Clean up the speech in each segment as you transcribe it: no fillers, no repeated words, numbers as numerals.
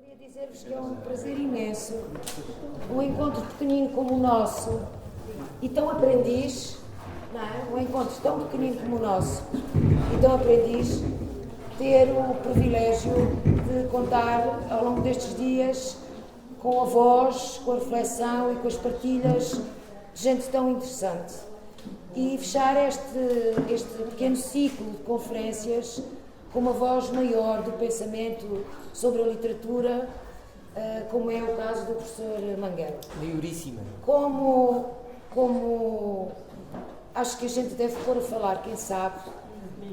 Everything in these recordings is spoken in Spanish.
Queria dizer-vos que é um prazer imenso, um encontro pequenino como o nosso e tão aprendiz, não é? Um encontro tão pequenino como o nosso e tão aprendiz, ter o privilégio de contar ao longo destes dias com a voz, com a reflexão e com as partilhas de gente tão interessante. E fechar este pequeno ciclo de conferências com uma voz maior do pensamento sobre a literatura, como é o caso do professor Manguel. Maioríssima. Como acho que a gente deve pôr a falar, quem sabe.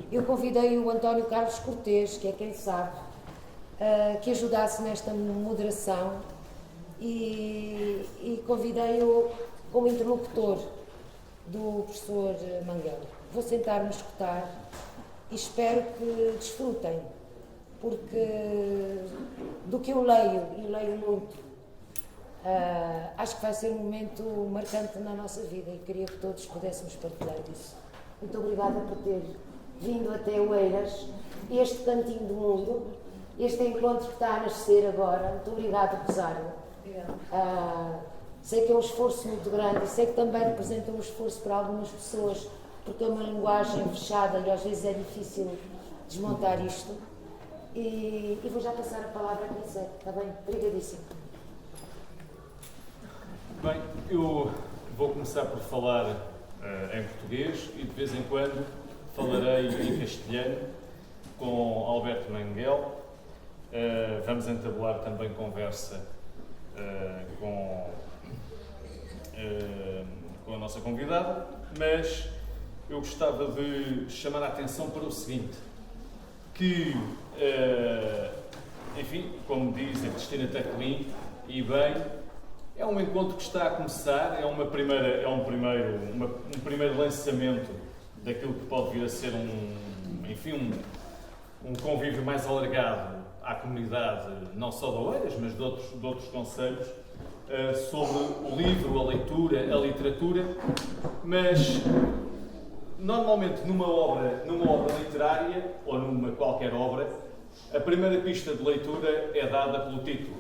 Eu convidei o António Carlos Cortês, que é quem sabe, que ajudasse nesta moderação e convidei-o como interlocutor do professor Manguel. Vou sentar-me a escutar e espero que desfrutem, porque do que eu leio, e leio muito, acho que vai ser um momento marcante na nossa vida e queria que todos pudéssemos partilhar disso. Muito obrigada por ter vindo até Oeiras, este cantinho do mundo, este encontro que está a nascer agora. Muito obrigada, Rosário. Sei que é um esforço muito grande e sei que também representa um esforço para algumas pessoas, porque é uma linguagem fechada e às vezes é difícil desmontar isto. E vou já passar a palavra a quem segue, está bem? Obrigadíssimo. Bem, eu vou começar por falar em português e de vez em quando falarei em castelhano com Alberto Manguel. Vamos entabular também conversa com a nossa convidada, mas eu gostava de chamar a atenção para o seguinte, que, enfim, como diz a Cristina Taclin, e bem, é um encontro que está a começar, é um primeiro lançamento daquilo que pode vir a ser um convívio mais alargado à comunidade, não só de Oeiras, mas de outros concelhos, sobre o livro, a leitura, a literatura, mas normalmente numa obra literária ou numa qualquer obra, a primeira pista de leitura é dada pelo título.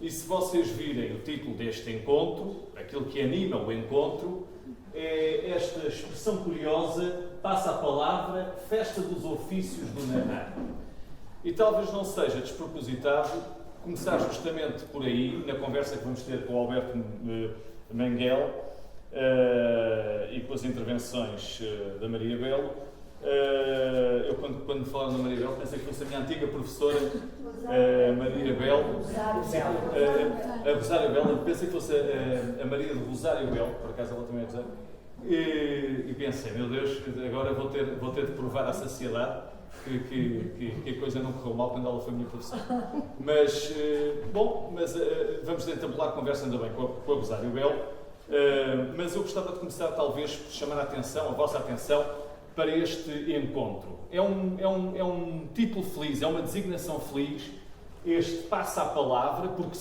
E se vocês virem o título deste encontro, aquilo que anima o encontro, é esta expressão curiosa: passa a palavra, festa dos ofícios do narrar. E talvez não seja despropositado começar justamente por aí, na conversa que vamos ter com o Alberto Manguel e com as intervenções da Maria Belo. Eu, quando falaram da Maria Belo, pensei que fosse a minha antiga professora, Maria Belo. A Rosário Belo, pensei que fosse a Maria de Rosário Belo, por acaso ela também é Rosário. E pensei, meu Deus, agora vou ter de provar à saciedade que a coisa não correu mal quando ela foi minha professora. Mas, vamos entabular a conversa ainda bem com a Rosário Belo. Mas eu gostava de começar, talvez, por chamar a vossa atenção para este encontro. É um título feliz, é uma designação feliz, este passa a palavra, porque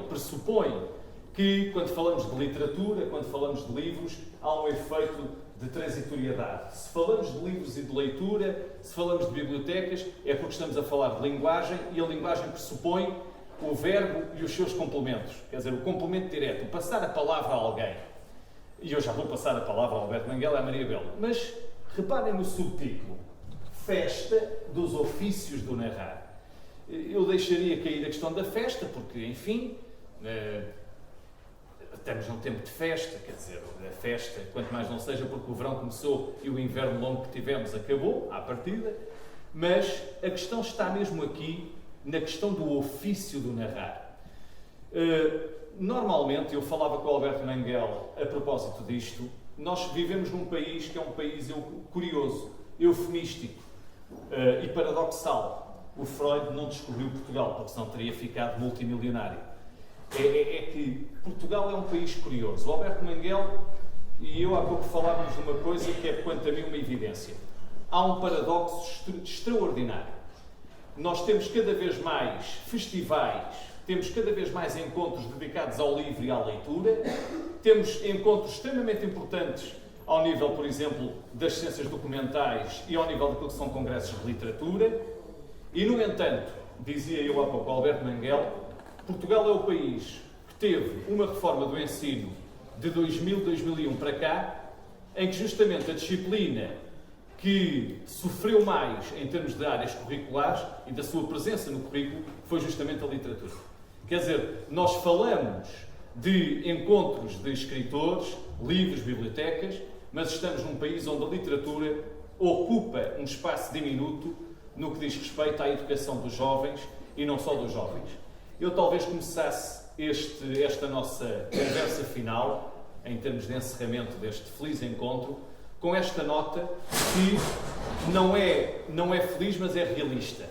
pressupõe que, quando falamos de literatura, quando falamos de livros, há um efeito de transitoriedade. Se falamos de livros e de leitura, se falamos de bibliotecas, é porque estamos a falar de linguagem, e a linguagem pressupõe o verbo e os seus complementos. Quer dizer, o complemento direto, o passar a palavra a alguém. E eu já vou passar a palavra ao Alberto Manguel e à Maria Belo. Mas reparem no subtítulo: Festa dos Ofícios do Narrar. Eu deixaria cair a questão da festa, porque, enfim, estamos num tempo de festa, quer dizer, a festa, quanto mais não seja porque o verão começou e o inverno longo que tivemos acabou, à partida, mas a questão está mesmo aqui, na questão do ofício do narrar. Normalmente, eu falava com o Alberto Manguel a propósito disto, nós vivemos num país que é um país curioso, eufemístico e paradoxal. O Freud não descobriu Portugal, porque senão teria ficado multimilionário. É que Portugal é um país curioso. O Alberto Manguel e eu há pouco falávamos de uma coisa que é, quanto a mim, uma evidência. Há um paradoxo extraordinário. Nós temos cada vez mais festivais, temos cada vez mais encontros dedicados ao livro e à leitura, temos encontros extremamente importantes ao nível, por exemplo, das ciências documentais e ao nível daquilo que são congressos de literatura, e, no entanto, dizia eu há pouco, Alberto Manguel, Portugal é o país que teve uma reforma do ensino de 2000-2001 para cá, em que justamente a disciplina que sofreu mais em termos de áreas curriculares e da sua presença no currículo foi justamente a literatura. Quer dizer, nós falamos de encontros de escritores, livros, bibliotecas, mas estamos num país onde a literatura ocupa um espaço diminuto no que diz respeito à educação dos jovens e não só dos jovens. Eu talvez começasse esta nossa conversa final, em termos de encerramento deste feliz encontro, com esta nota que não é feliz, mas é realista.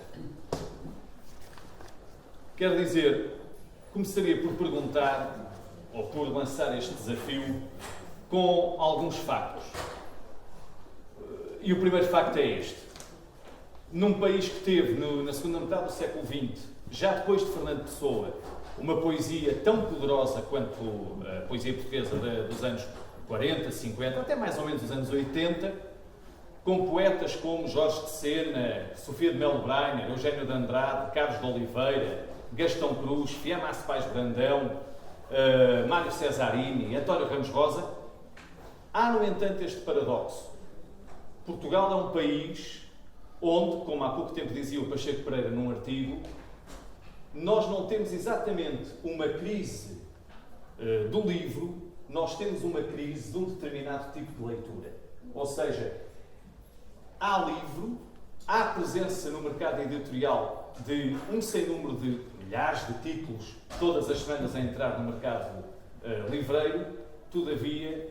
Quero dizer, começaria por perguntar, ou por lançar este desafio, com alguns factos. E o primeiro facto é este. Num país que teve, na segunda metade do século XX, já depois de Fernando Pessoa, uma poesia tão poderosa quanto a poesia portuguesa dos anos 40, 50, até mais ou menos os anos 80, com poetas como Jorge de Sena, Sofia de Melo Brainer, Eugénio de Andrade, Carlos de Oliveira, Gastão Cruz, Fiamma Paz Brandão, Mário Cesarini, António Ramos Rosa. Há, no entanto, este paradoxo. Portugal é um país onde, como há pouco tempo dizia o Pacheco Pereira num artigo, nós não temos exatamente uma crise do livro, nós temos uma crise de um determinado tipo de leitura. Ou seja, há livro, há presença no mercado editorial de um sem número de milhares de títulos todas as semanas a entrar no mercado livreiro, todavia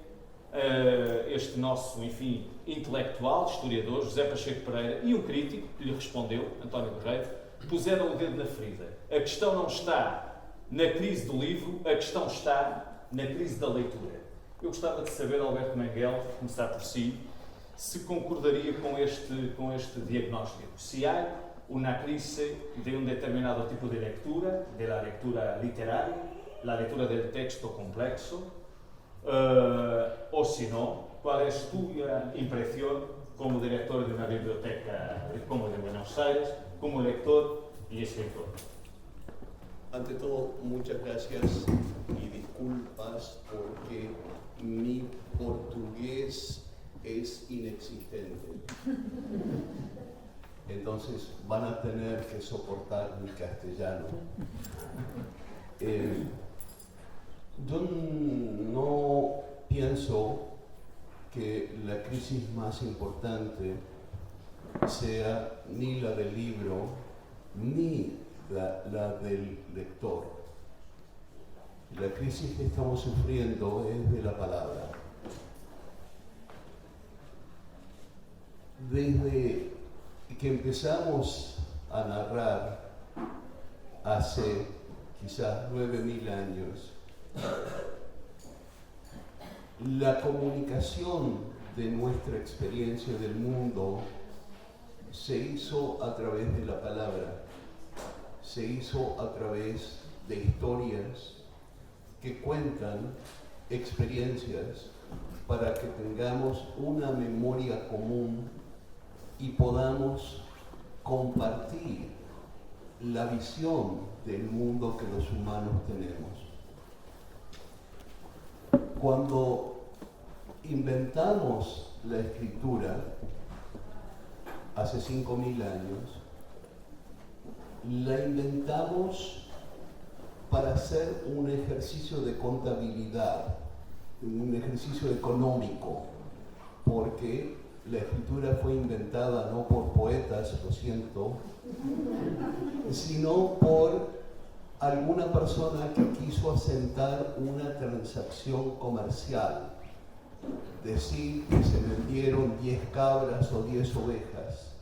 este nosso, enfim, intelectual, historiador, José Pacheco Pereira, e um crítico que lhe respondeu, António Guerreiro, puseram o dedo na ferida. A questão não está na crise do livro, a questão está na crise da leitura. Eu gostava de saber, Alberto Manguel, começar por si, se concordaria com este diagnóstico. Se há uma crise de um determinado tipo de lectura, de la lectura literaria, la lectura del texto complexo, o si no, ¿cuál es tu impresión como director de una biblioteca como de Buenos Aires, como lector y escritor? Ante todo, muchas gracias y disculpas porque mi portugués es inexistente. Entonces van a tener que soportar mi castellano. Yo no pienso que la crisis más importante sea ni la del libro ni la del lector. La crisis que estamos sufriendo es de la palabra. Desde que empezamos a narrar hace quizás 9.000 años, la comunicación de nuestra experiencia del mundo se hizo a través de la palabra, se hizo a través de historias que cuentan experiencias para que tengamos una memoria común y podamos compartir la visión del mundo que los humanos tenemos. Cuando inventamos la escritura hace 5.000 años, la inventamos para hacer un ejercicio de contabilidad, un ejercicio económico, porque la escritura fue inventada no por poetas, lo siento, sino por alguna persona que quiso asentar una transacción comercial. Decir que se vendieron 10 cabras o 10 ovejas,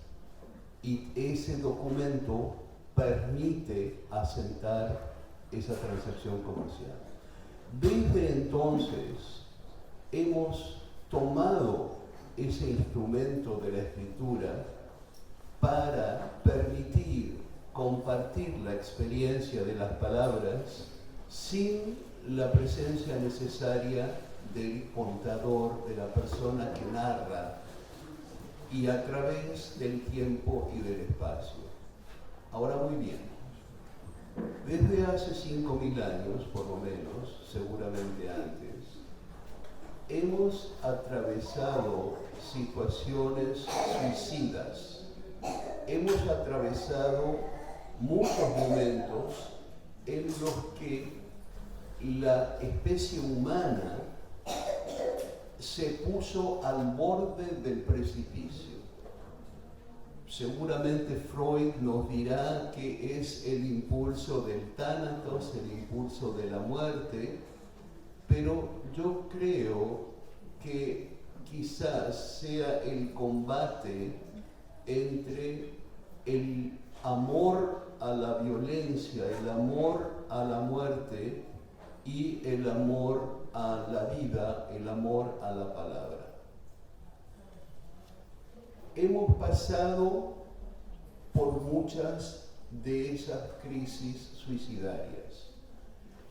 y ese documento permite asentar esa transacción comercial. Desde entonces hemos tomado ese instrumento de la escritura para permitir compartir la experiencia de las palabras sin la presencia necesaria del contador, de la persona que narra, y a través del tiempo y del espacio. Ahora muy bien, desde hace 5.000 años, por lo menos, seguramente antes, hemos atravesado situaciones suicidas. Hemos atravesado muchos momentos en los que la especie humana se puso al borde del precipicio. Seguramente Freud nos dirá que es el impulso del tánatos, el impulso de la muerte, pero yo creo que quizás sea el combate entre el amor a la violencia, el amor a la muerte y el amor a la vida, el amor a la palabra. Hemos pasado por muchas de esas crisis suicidarias,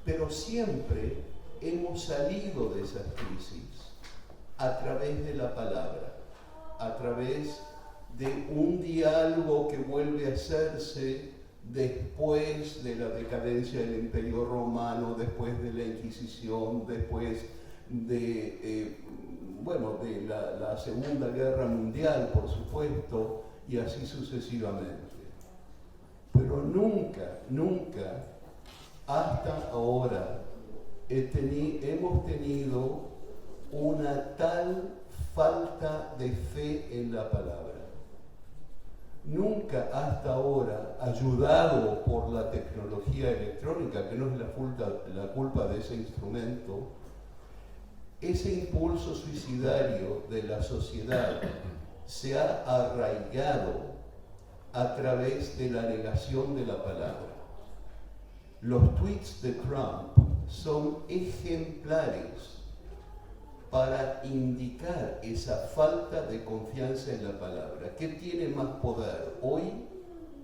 pero siempre hemos salido de esas crisis a través de la palabra, a través de un diálogo que vuelve a hacerse después de la decadencia del Imperio Romano, después de la Inquisición, después de la Segunda Guerra Mundial, por supuesto, y así sucesivamente. Pero nunca, hasta ahora, hemos tenido una tal falta de fe en la palabra. Nunca hasta ahora, ayudado por la tecnología electrónica, que no es la culpa de ese instrumento, ese impulso suicidario de la sociedad se ha arraigado a través de la negación de la palabra. Los tweets de Trump son ejemplares para indicar esa falta de confianza en la palabra. ¿Qué tiene más poder hoy?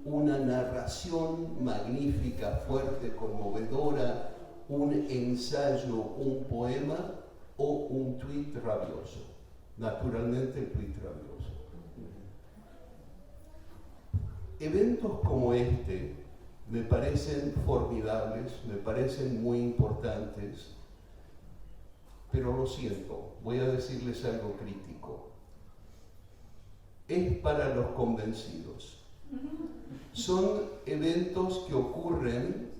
Una narración magnífica, fuerte, conmovedora, un ensayo, un poema o un tuit rabioso. Naturalmente el tuit rabioso. Eventos como este me parecen formidables, me parecen muy importantes, pero lo siento, voy a decirles algo crítico. Es para los convencidos. Son eventos que ocurren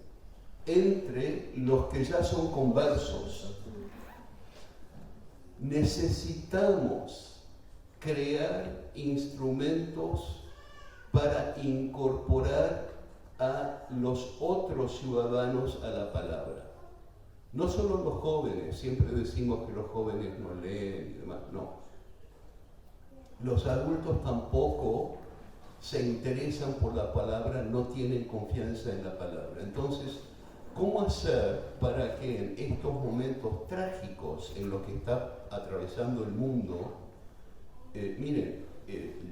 entre los que ya son conversos. Necesitamos crear instrumentos para incorporar a los otros ciudadanos a la palabra. No solo los jóvenes, siempre decimos que los jóvenes no leen y demás, no. Los adultos tampoco se interesan por la palabra, no tienen confianza en la palabra. Entonces, ¿cómo hacer para que en estos momentos trágicos en los que está atravesando el mundo,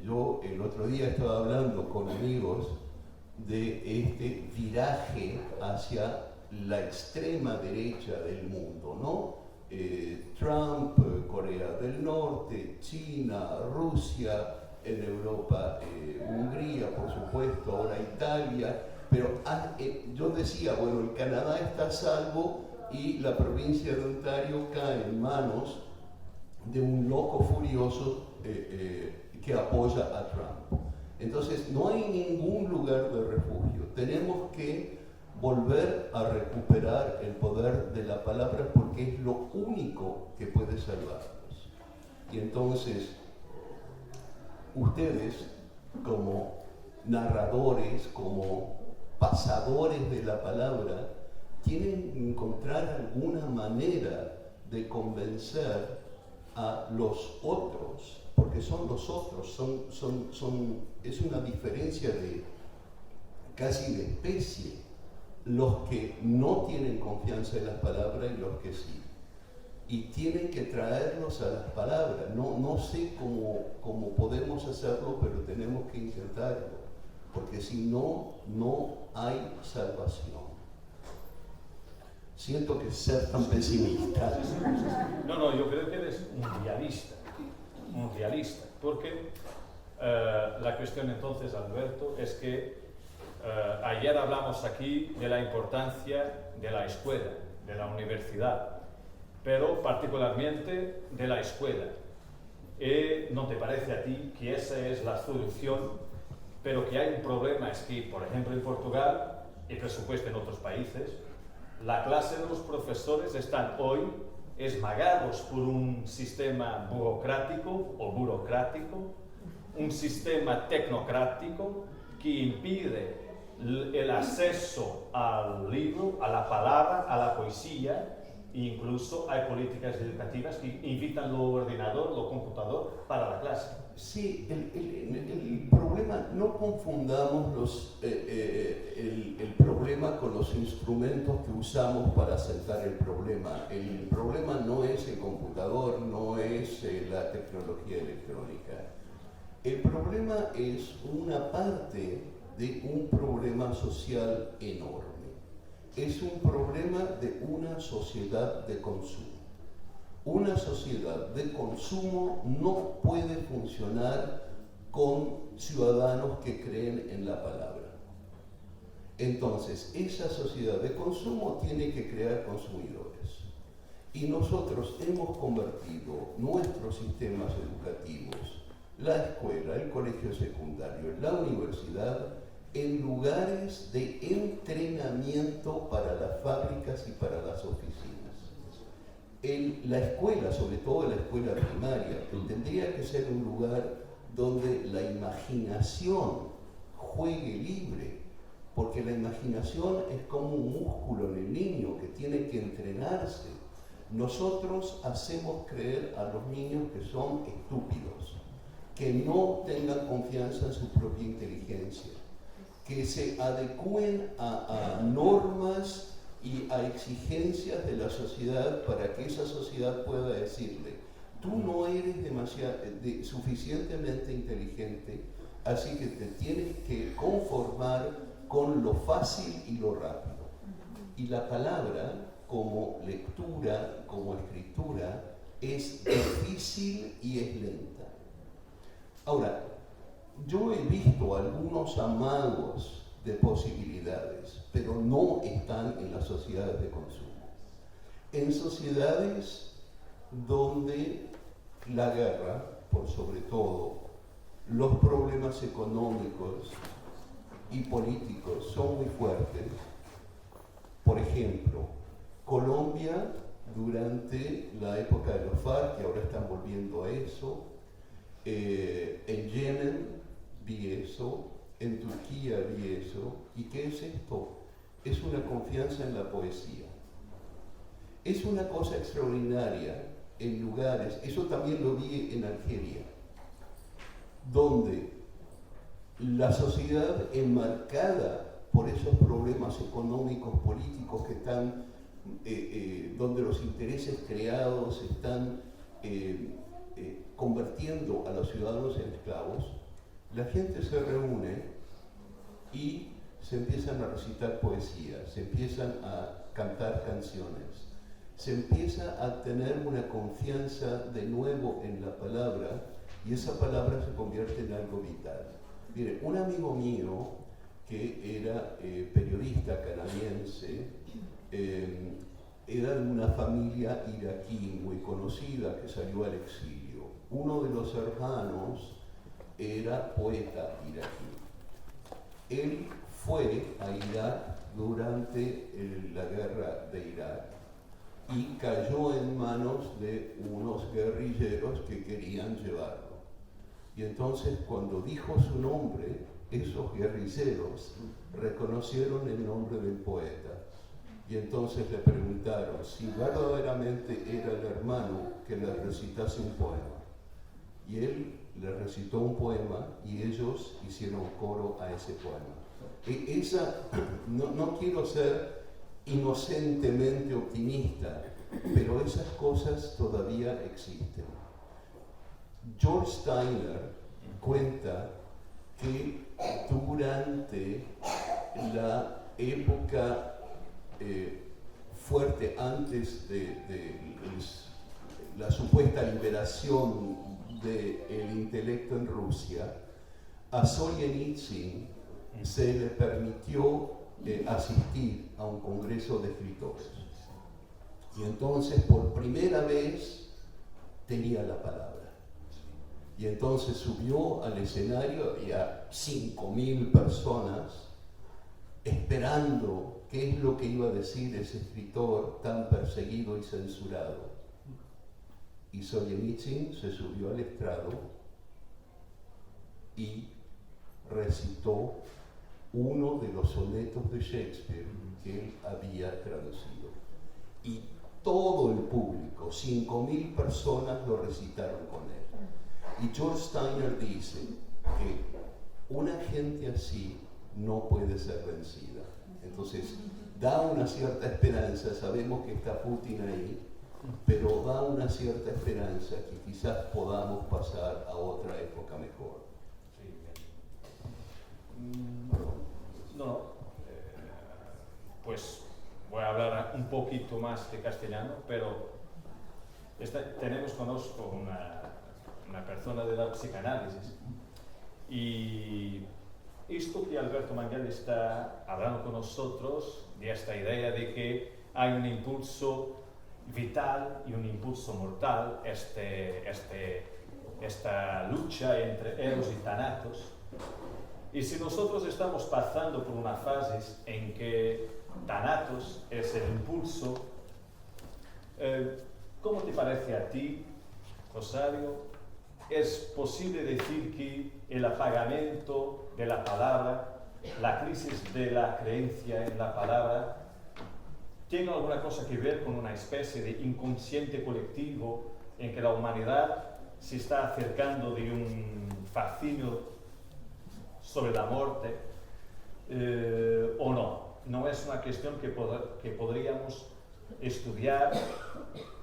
yo el otro día estaba hablando con amigos de este viraje hacia la extrema derecha del mundo, ¿no? Trump, Corea del Norte, China, Rusia, en Europa, Hungría, por supuesto, ahora Italia, pero yo decía, bueno, el Canadá está a salvo y la provincia de Ontario cae en manos de un loco furioso que apoya a Trump. Entonces, no hay ningún lugar de refugio. Tenemos que volver a recuperar el poder de la palabra porque es lo único que puede salvarnos. Y entonces, ustedes, como narradores, como pasadores de la palabra, tienen que encontrar alguna manera de convencer a los otros, porque son los otros, es una diferencia de casi de especie, los que no tienen confianza en las palabras y los que sí. Y tienen que traerlos a las palabras. No sé cómo podemos hacerlo, pero tenemos que intentarlo, porque si no, no hay salvación. Siento que ser tan pesimista. No, yo creo que eres un realista, porque la cuestión entonces, Alberto, es que Ayer hablamos aquí de la importancia de la escuela, de la universidad, pero particularmente de la escuela. ¿No te parece a ti que esa es la solución? Pero que hay un problema, es que, por ejemplo, en Portugal, y por supuesto en otros países, la clase de los profesores están hoy esmagados por un sistema burocrático, un sistema tecnocrático que impide el acceso al libro, a la palabra, a la poesía, e incluso hay políticas educativas que invitan lo ordenador, lo computador para la clase. Sí, el problema, no confundamos el problema con los instrumentos que usamos para asentar el problema. El problema no es el computador, no es la tecnología electrónica. El problema es una parte de un problema social enorme. Es un problema de una sociedad de consumo. Una sociedad de consumo no puede funcionar con ciudadanos que creen en la palabra. Entonces, esa sociedad de consumo tiene que crear consumidores. Y nosotros hemos convertido nuestros sistemas educativos, la escuela, el colegio secundario, la universidad, en lugares de entrenamiento para las fábricas y para las oficinas. La escuela, sobre todo la escuela primaria, tendría que ser un lugar donde la imaginación juegue libre, porque la imaginación es como un músculo en el niño que tiene que entrenarse. Nosotros hacemos creer a los niños que son estúpidos, que no tengan confianza en su propia inteligencia, que se adecúen a normas y a exigencias de la sociedad para que esa sociedad pueda decirle: tú no eres suficientemente inteligente, así que te tienes que conformar con lo fácil y lo rápido. Y la palabra, como lectura, como escritura, es difícil y es lenta. Ahora, yo he visto algunos amagos de posibilidades, pero no están en las sociedades de consumo. En sociedades donde la guerra, por sobre todo, los problemas económicos y políticos son muy fuertes. Por ejemplo, Colombia, durante la época de los FARC, que ahora están volviendo a eso, en Yemen vi eso, en Turquía vi eso. ¿Y qué es esto? Es una confianza en la poesía. Es una cosa extraordinaria en lugares, eso también lo vi en Argelia, donde la sociedad enmarcada por esos problemas económicos, políticos que están, donde los intereses creados están convirtiendo a los ciudadanos en esclavos, la gente se reúne y se empiezan a recitar poesía, se empiezan a cantar canciones, se empieza a tener una confianza de nuevo en la palabra, y esa palabra se convierte en algo vital. Mire, un amigo mío que era periodista canadiense, era de una familia iraquí muy conocida que salió al exilio. Uno de los hermanos era poeta iraquí. Él fue a Irak durante la guerra de Irak y cayó en manos de unos guerrilleros que querían llevarlo. Y entonces, cuando dijo su nombre, esos guerrilleros reconocieron el nombre del poeta. Y entonces le preguntaron si verdaderamente era el hermano que le recitase un poema. Y él le recitó un poema y ellos hicieron coro a ese poema. No quiero ser inocentemente optimista, pero esas cosas todavía existen. George Steiner cuenta que durante la época fuerte, antes de la supuesta liberación del intelecto en Rusia, a Solzhenitsyn se le permitió asistir a un congreso de escritores. Y entonces por primera vez tenía la palabra. Y entonces subió al escenario y a 5.000 personas esperando qué es lo que iba a decir ese escritor tan perseguido y censurado. Y Solzhenitsyn se subió al estrado y recitó uno de los sonetos de Shakespeare que él había traducido. Y todo el público, 5.000 personas, lo recitaron con él. Y George Steiner dice que una gente así no puede ser vencida. Entonces, da una cierta esperanza, sabemos que está Putin ahí, pero da una cierta esperanza que quizás podamos pasar a otra época mejor. Pues voy a hablar un poquito más de castellano, pero conozco una persona de la psicanálisis, y esto que Alberto Manguel está hablando con nosotros, de esta idea de que hay un impulso vital y un impulso mortal, esta lucha entre Eros y Thanatos. Y si nosotros estamos pasando por una fase en que Thanatos es el impulso, ¿cómo te parece a ti, Rosario? ¿Es posible decir que el apagamiento de la palabra, la crisis de la creencia en la palabra, tiene alguna cosa que ver con una especie de inconsciente colectivo en que la humanidad se está acercando de un fascinio sobre la muerte, o no? No es una cuestión que podríamos estudiar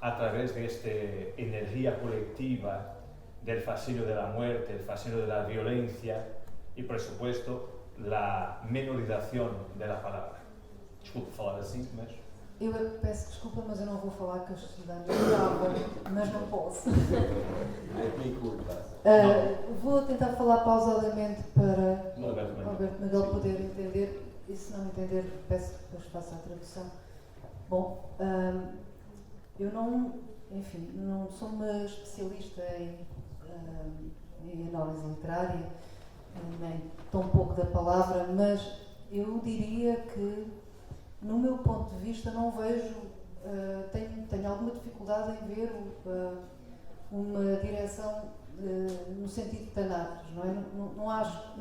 a través de esta energía colectiva del fascinio de la muerte, el fascinio de la violencia y, por supuesto, la menorización de la palabra. Desculpe falar assim, mas... Eu é que peço desculpa, mas eu não vou falar que eu estudante brava, mas não posso. Vou tentar falar pausadamente para o Alberto Miguel poder entender, e se não entender, peço que depois faça a tradução. Bom, eu não sou uma especialista em análise literária, nem tão pouco da palavra, mas eu diria que, no meu ponto de vista, não vejo, tenho alguma dificuldade em ver uma direção no sentido de Thanatos, não é?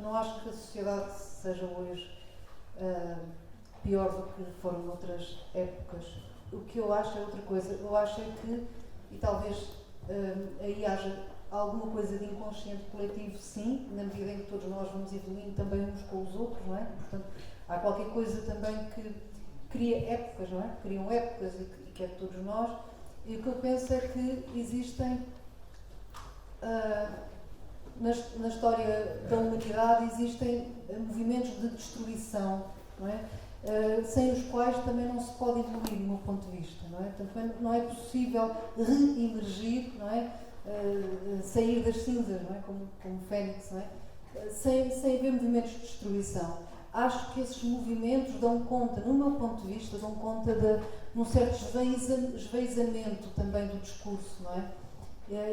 Não acho que a sociedade seja hoje pior do que foram noutras épocas. O que eu acho é outra coisa. Eu acho é que, e talvez aí haja alguma coisa de inconsciente coletivo, sim, na medida em que todos nós vamos evoluindo também uns com os outros, não é? Portanto, há qualquer coisa também que cria épocas, não é? Criam épocas e que é de todos nós. E o que eu penso é que existem, na história da humanidade, existem movimentos de destruição, não é? Sem os quais também não se pode evoluir, do meu ponto de vista, não é? Portanto, não é possível re-emergir, não é? Sair das cinzas, não é? Como Fênix, não é? Sem haver movimentos de destruição. Acho que esses movimentos dão conta, no meu ponto de vista, dão conta de um certo esvaezamento também do discurso, não é?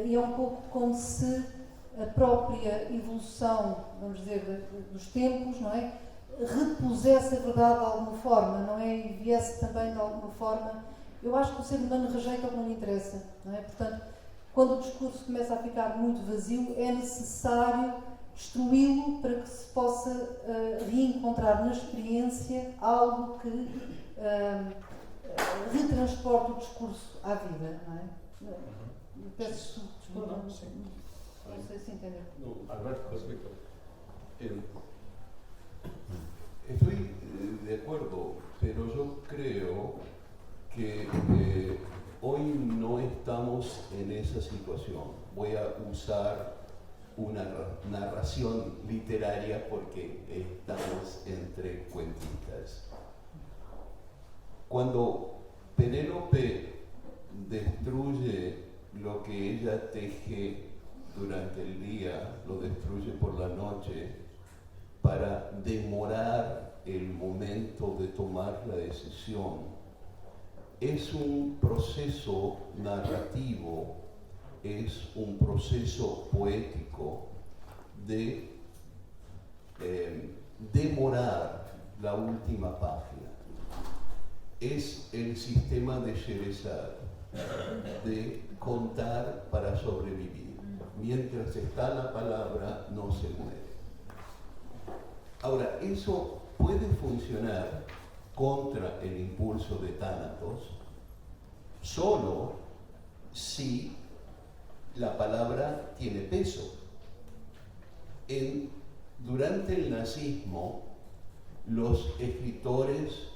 E é um pouco como se a própria evolução, vamos dizer, dos tempos, não é? Repusesse a verdade de alguma forma, não é? E viesse também de alguma forma. Eu acho que o ser humano rejeita o que não lhe interessa, não é? Portanto, quando o discurso começa a ficar muito vazio, é necessário destruí-lo para que se possa reencontrar na experiência algo que retransporte o discurso à vida, não é? Peço desculpa, não sei se entender. Alberto, respeito. Estoy de acuerdo, pero yo creo que hoy no estamos en esa situación. Voy a usar una narración literaria porque estamos entre cuentistas. Cuando Penélope destruye lo que ella teje durante el día, lo destruye por la noche, para demorar el momento de tomar la decisión. Es un proceso narrativo, es un proceso poético de demorar la última página. Es el sistema de Scheherazade, de contar para sobrevivir. Mientras está la palabra, no se muere. Ahora, eso puede funcionar contra el impulso de Thanatos solo si la palabra tiene peso. Durante el nazismo, los escritores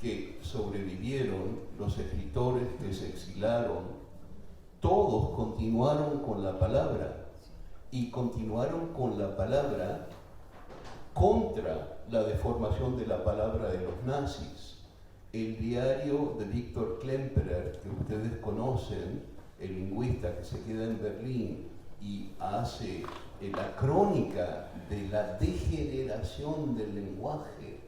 que sobrevivieron, los escritores que se exilaron, todos continuaron con la palabra y continuaron con la palabra contra la deformación de la palabra de los nazis. El diario de Viktor Klemperer, que ustedes conocen, el lingüista que se queda en Berlín y hace la crónica de la degeneración del lenguaje,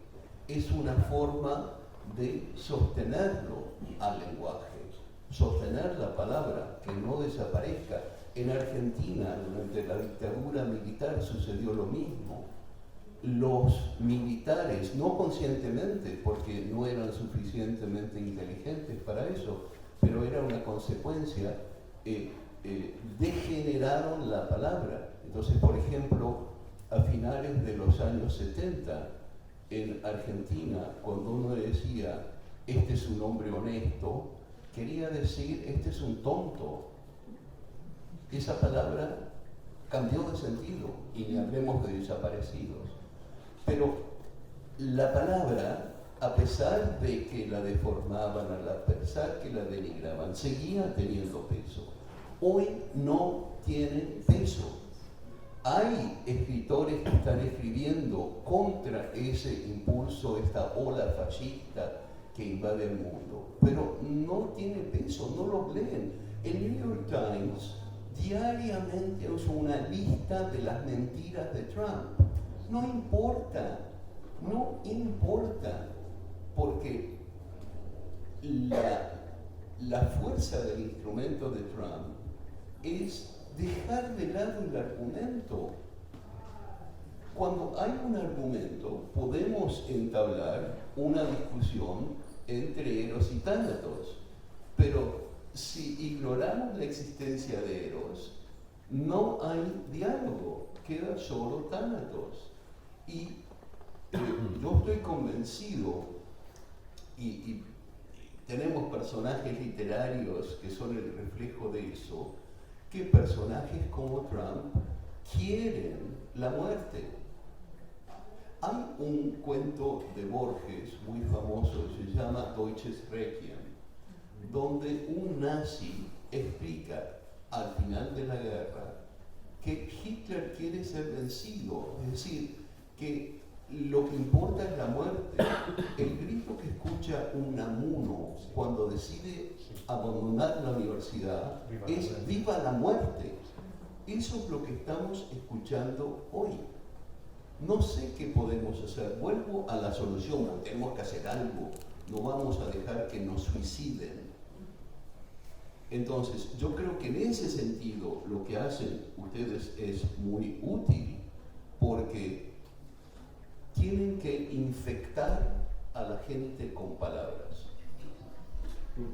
es una forma de sostenerlo al lenguaje, sostener la palabra, que no desaparezca. En Argentina, durante la dictadura militar, sucedió lo mismo. Los militares, no conscientemente, porque no eran suficientemente inteligentes para eso, pero era una consecuencia, degeneraron la palabra. Entonces, por ejemplo, a finales de los años 70, en Argentina, cuando uno decía, este es un hombre honesto, quería decir, este es un tonto. Esa palabra cambió de sentido, y ni hablemos de desaparecidos. Pero la palabra, a pesar de que la deformaban, a pesar que la denigraban, seguía teniendo peso. Hoy no tiene peso. Hay escritores que están escribiendo contra ese impulso, esta ola fascista que invade el mundo, pero no tiene peso, no lo leen. El New York Times diariamente usa una lista de las mentiras de Trump. No importa, porque la fuerza del instrumento de Trump es dejar de lado el argumento. Cuando hay un argumento, podemos entablar una discusión entre Eros y Tánatos, pero si ignoramos la existencia de Eros, no hay diálogo, queda solo Tánatos. Y yo estoy convencido, y tenemos personajes literarios que son el reflejo de eso, que personajes como Trump quieren la muerte. Hay un cuento de Borges muy famoso, se llama Deutsches Requiem, donde un nazi explica al final de la guerra que Hitler quiere ser vencido, es decir, que lo que importa es la muerte. El grito que escucha Unamuno cuando decide abandonar la universidad es ¡viva la muerte! Eso es lo que estamos escuchando hoy. No sé qué podemos hacer. Vuelvo a la solución, tenemos que hacer algo, no vamos a dejar que nos suiciden. Entonces, yo creo que en ese sentido lo que hacen ustedes es muy útil, porque tienen que infectar a la gente con palabras.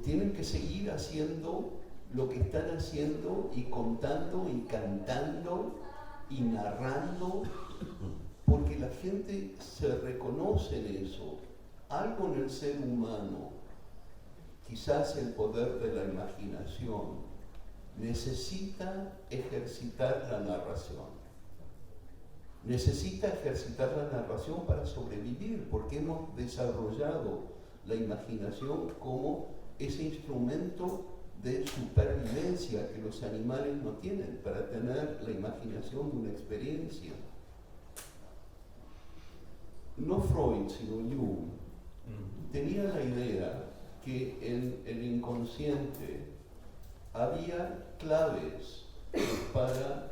Tienen que seguir haciendo lo que están haciendo y contando y cantando y narrando, porque la gente se reconoce en eso. Algo en el ser humano, quizás el poder de la imaginación, necesita ejercitar la narración. Necesita ejercitar la narración para sobrevivir, porque hemos desarrollado la imaginación como ese instrumento de supervivencia que los animales no tienen, para tener la imaginación de una experiencia. No Freud, sino Jung, tenía la idea que en el inconsciente había claves para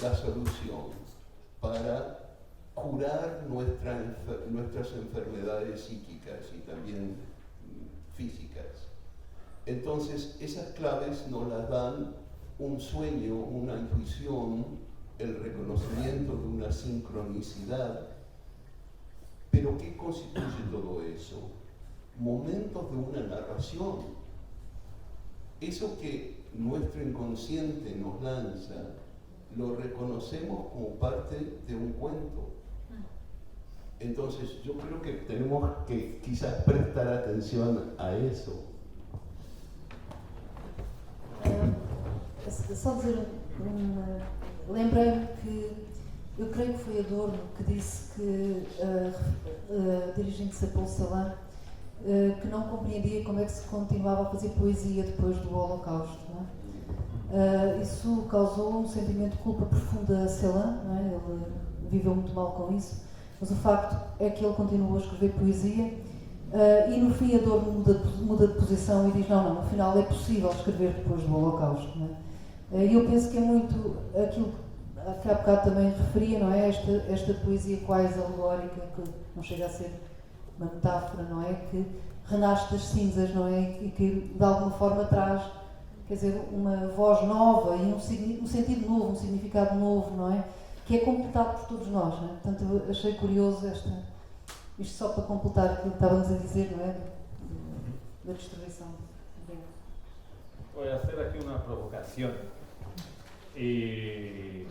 la solución, para curar nuestras enfermedades psíquicas y también físicas. Entonces, esas claves nos las dan un sueño, una intuición, el reconocimiento de una sincronicidad. Pero ¿qué constituye todo eso? Momentos de una narración. Eso que nuestro inconsciente nos lanza, lo reconocemos como parte de un cuento. Entonces, yo creo que tenemos que quizás prestar atención a eso. Só dizer lembrei-me que eu creio que foi Adorno que disse que, dirigindo-se a Paul Celan, que não compreendia como é que se continuava a fazer poesia depois do Holocausto. Não é? Isso causou um sentimento de culpa profunda a Celan, não é? Ele viveu muito mal com isso, mas o facto é que ele continuou a escrever poesia. E no fim Adorno muda de posição e diz não, no final é possível escrever depois do Holocausto. Não é? E eu penso que é muito aquilo que há bocado também referia, não é? Esta poesia quase alegórica, que não chega a ser uma metáfora, não é? Que renasce das cinzas, não é? E que de alguma forma traz, quer dizer, uma voz nova e um sentido novo, um significado novo, não é? Que é completado por todos nós, não é? Portanto, eu achei curioso isto só para completar aquilo que estávamos a dizer, não é? Da distribuição. Voy a hacer aquí una provocación. Y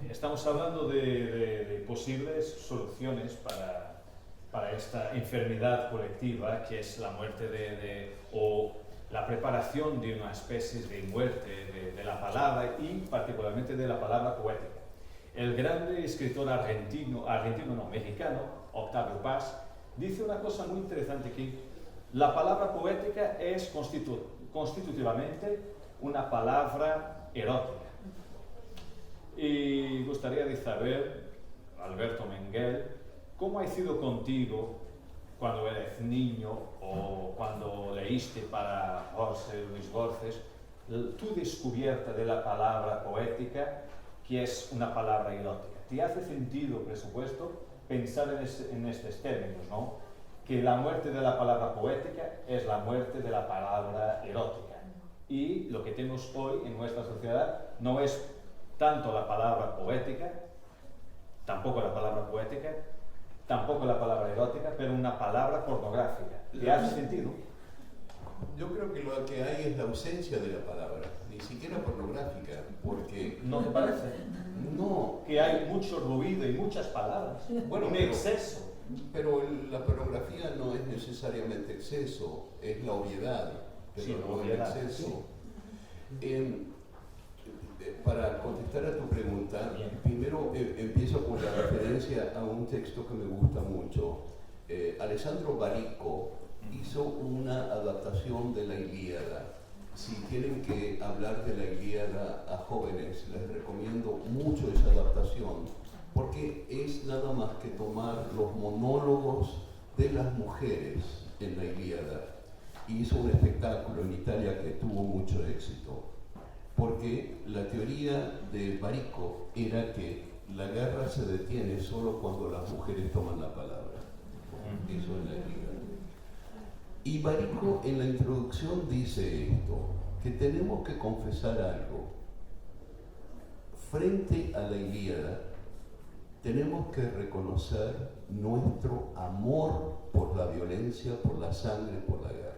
estamos hablando de posibles soluciones para esta enfermedad colectiva que es la muerte o la preparación de una especie de muerte de la palabra y particularmente de la palabra poética. El grande escritor mexicano, Octavio Paz, dice una cosa muy interesante, que la palabra poética es constitutivamente una palabra erótica. Y gustaría de saber, Alberto Menguel, ¿cómo ha sido contigo cuando eres niño o cuando leíste para José Luis Borges tu descubierta de la palabra poética, que es una palabra erótica? ¿Te hace sentido, por supuesto, pensar en estos términos, ¿no? Que la muerte de la palabra poética es la muerte de la palabra erótica? Y lo que tenemos hoy en nuestra sociedad no es tanto la palabra poética, tampoco la palabra poética, tampoco la palabra erótica, pero una palabra pornográfica. ¿Te hace sentido? Yo creo que lo que hay es la ausencia de la palabra, ni siquiera pornográfica, porque... ¿No te parece? No. Que hay mucho ruido y muchas palabras, Bueno, un exceso. Pero la pornografía no es necesariamente exceso, es la obviedad, pero Sí, no el obviedad, exceso. sí. Para contestar a tu pregunta, primero empiezo con la referencia a un texto que me gusta mucho. Alessandro Barico hizo una adaptación de la Ilíada. Si tienen que hablar de la Ilíada a jóvenes, les recomiendo mucho esa adaptación, porque es nada más que tomar los monólogos de las mujeres en la Ilíada. Y hizo un espectáculo en Italia que tuvo mucho éxito, porque la teoría de Barico era que la guerra se detiene solo cuando las mujeres toman la palabra. Eso es la Ilíada. Y Barico en la introducción dice esto, que tenemos que confesar algo. Frente a la Ilíada, tenemos que reconocer nuestro amor por la violencia, por la sangre, por la guerra.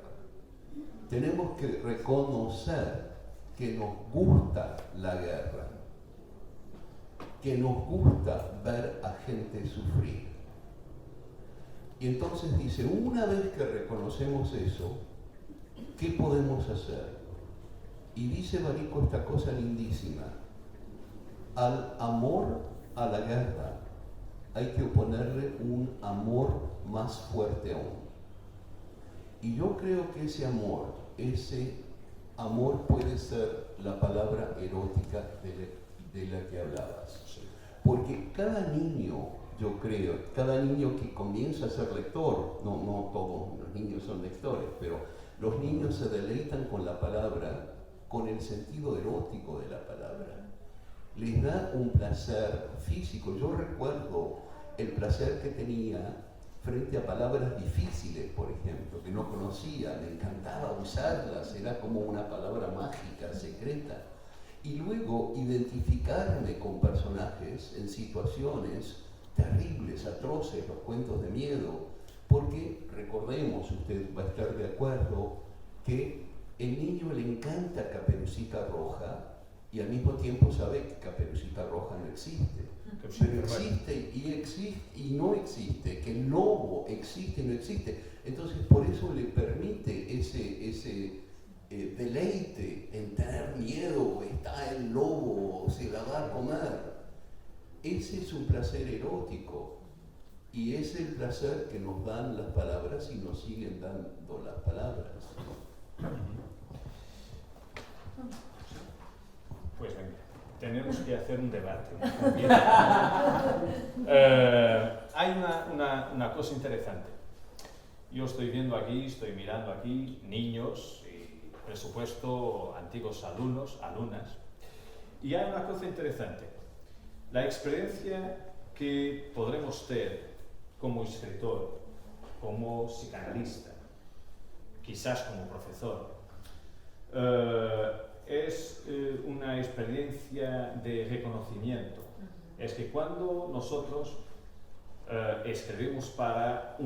Tenemos que reconocer que nos gusta la guerra, que nos gusta ver a gente sufrir. Y entonces dice, una vez que reconocemos eso, ¿qué podemos hacer? Y dice Barico esta cosa lindísima, al amor a la guerra hay que oponerle un amor más fuerte aún. Y yo creo que ese amor puede ser la palabra erótica de la que hablabas. Porque cada niño, yo creo, cada niño que comienza a ser lector, no todos los niños son lectores, pero los niños se deleitan con la palabra, con el sentido erótico de la palabra. Les da un placer físico. Yo recuerdo el placer que tenía frente a palabras difíciles, por ejemplo, que no conocía, le encantaba usarlas, era como una palabra mágica, secreta. Y luego identificarme con personajes en situaciones terribles, atroces, los cuentos de miedo, porque recordemos, usted va a estar de acuerdo, que el niño le encanta Caperucita Roja y al mismo tiempo sabe que Caperucita Roja no existe. Pero existe y no existe, que el lobo existe y no existe. Entonces por eso le permite ese deleite en tener miedo, está el lobo, se la va a comer. Ese es un placer erótico y es el placer que nos dan las palabras y nos siguen dando las palabras. Pues venga, tenemos que hacer un debate. Hay una cosa interesante. Yo estoy viendo aquí, estoy mirando aquí niños y, por supuesto, antiguos alumnos, alumnas. Y hay una cosa interesante. La experiencia que podremos tener como escritor, como psicanalista, quizás como profesor, es una experiencia de reconocimiento. Es que cuando nosotros escribimos para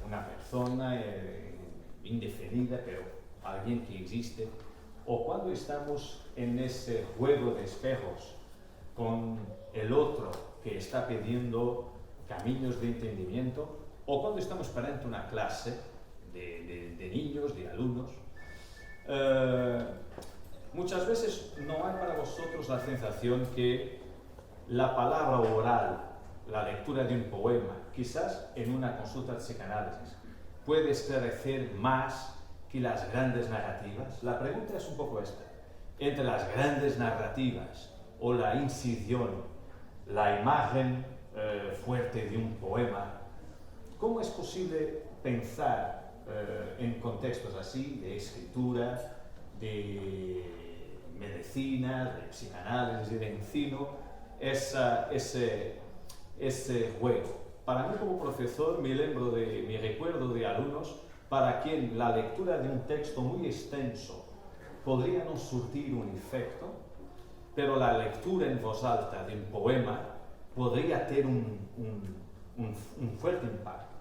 una persona indefinida, pero alguien que existe, o cuando estamos en ese juego de espejos con el otro que está pidiendo caminos de entendimiento, o cuando estamos frente a una clase de niños, de alumnos, muchas veces no hay para vosotros la sensación que la palabra oral, la lectura de un poema, quizás en una consulta de psicanálisis, puede esclarecer más que las grandes narrativas. La pregunta es un poco esta: entre las grandes narrativas o la incisión, la imagen fuerte de un poema, ¿cómo es posible pensar en contextos así, de escritura, de medicina, de psicanálisis y de ensino, ese juego? Para mí como profesor me recuerdo de alumnos para quien la lectura de un texto muy extenso podría no surtir un efecto, pero la lectura en voz alta de un poema podría tener un fuerte impacto.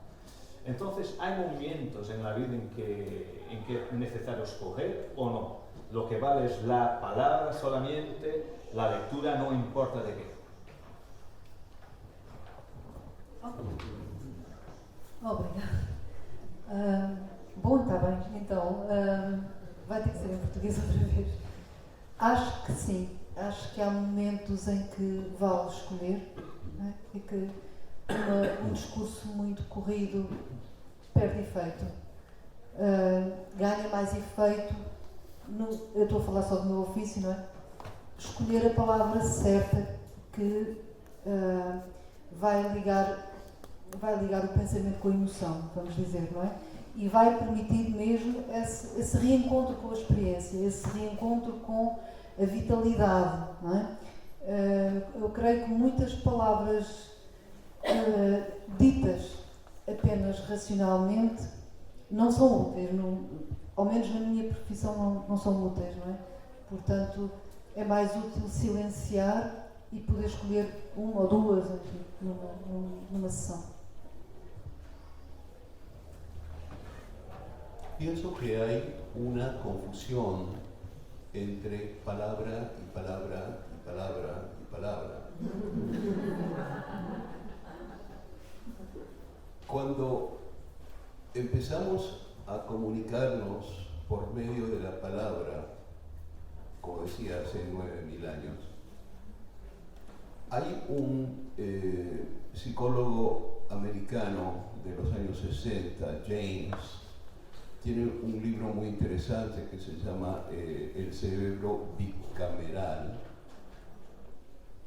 Entonces hay momentos en la vida en que es necesario escoger o no. Lo que vale es la palabra solamente, la lectura no importa de qué. Obrigada. Bom, está bem. Então, vai ter que ser em português outra vez. Acho que sim. Acho que há momentos em que vale escolher, não é? E que um discurso muito corrido perde efeito. Ganha mais efeito, eu estou a falar só do meu ofício, não é? Escolher a palavra certa que vai ligar o pensamento com a emoção, vamos dizer, não é? E vai permitir mesmo esse reencontro com a experiência, esse reencontro com a vitalidade, não é? Eu creio que muitas palavras ditas apenas racionalmente não são úteis, ao menos na minha profissão não são úteis, não é? Portanto, é mais útil silenciar e poder escolher uma ou duas, enfim, numa sessão. Pienso que hay una confusión entre palabra y palabra y palabra y palabra. Cuando empezamos a comunicarnos por medio de la palabra, como decía hace 9.000 años, hay un psicólogo americano de los años 60, James, tiene un libro muy interesante que se llama El cerebro bicameral,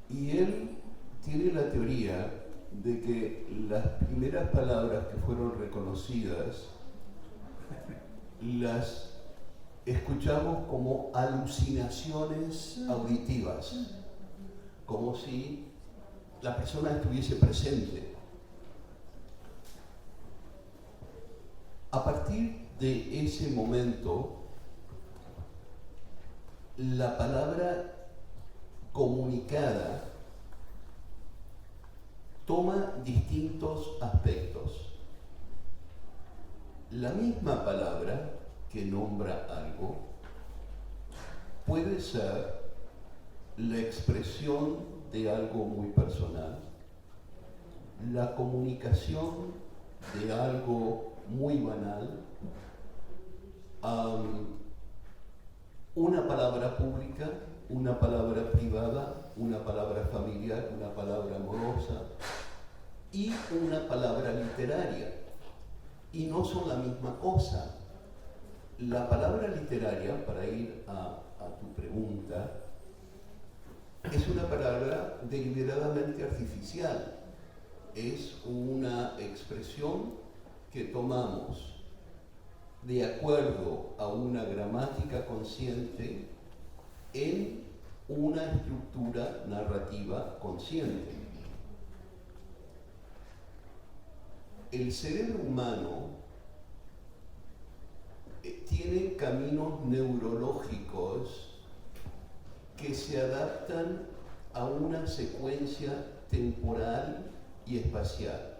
y él tiene la teoría de que las primeras palabras que fueron reconocidas las escuchamos como alucinaciones auditivas, como si la persona estuviese presente. A partir de ese momento, la palabra comunicada toma distintos aspectos. La misma palabra que nombra algo puede ser la expresión de algo muy personal, la comunicación de algo muy banal, una palabra pública, una palabra privada, una palabra familiar, una palabra amorosa y una palabra literaria. Y no son la misma cosa. La palabra literaria, para ir a tu pregunta, es una palabra deliberadamente artificial. Es una expresión que tomamos de acuerdo a una gramática consciente en una estructura narrativa consciente. El cerebro humano tiene caminos neurológicos que se adaptan a una secuencia temporal y espacial,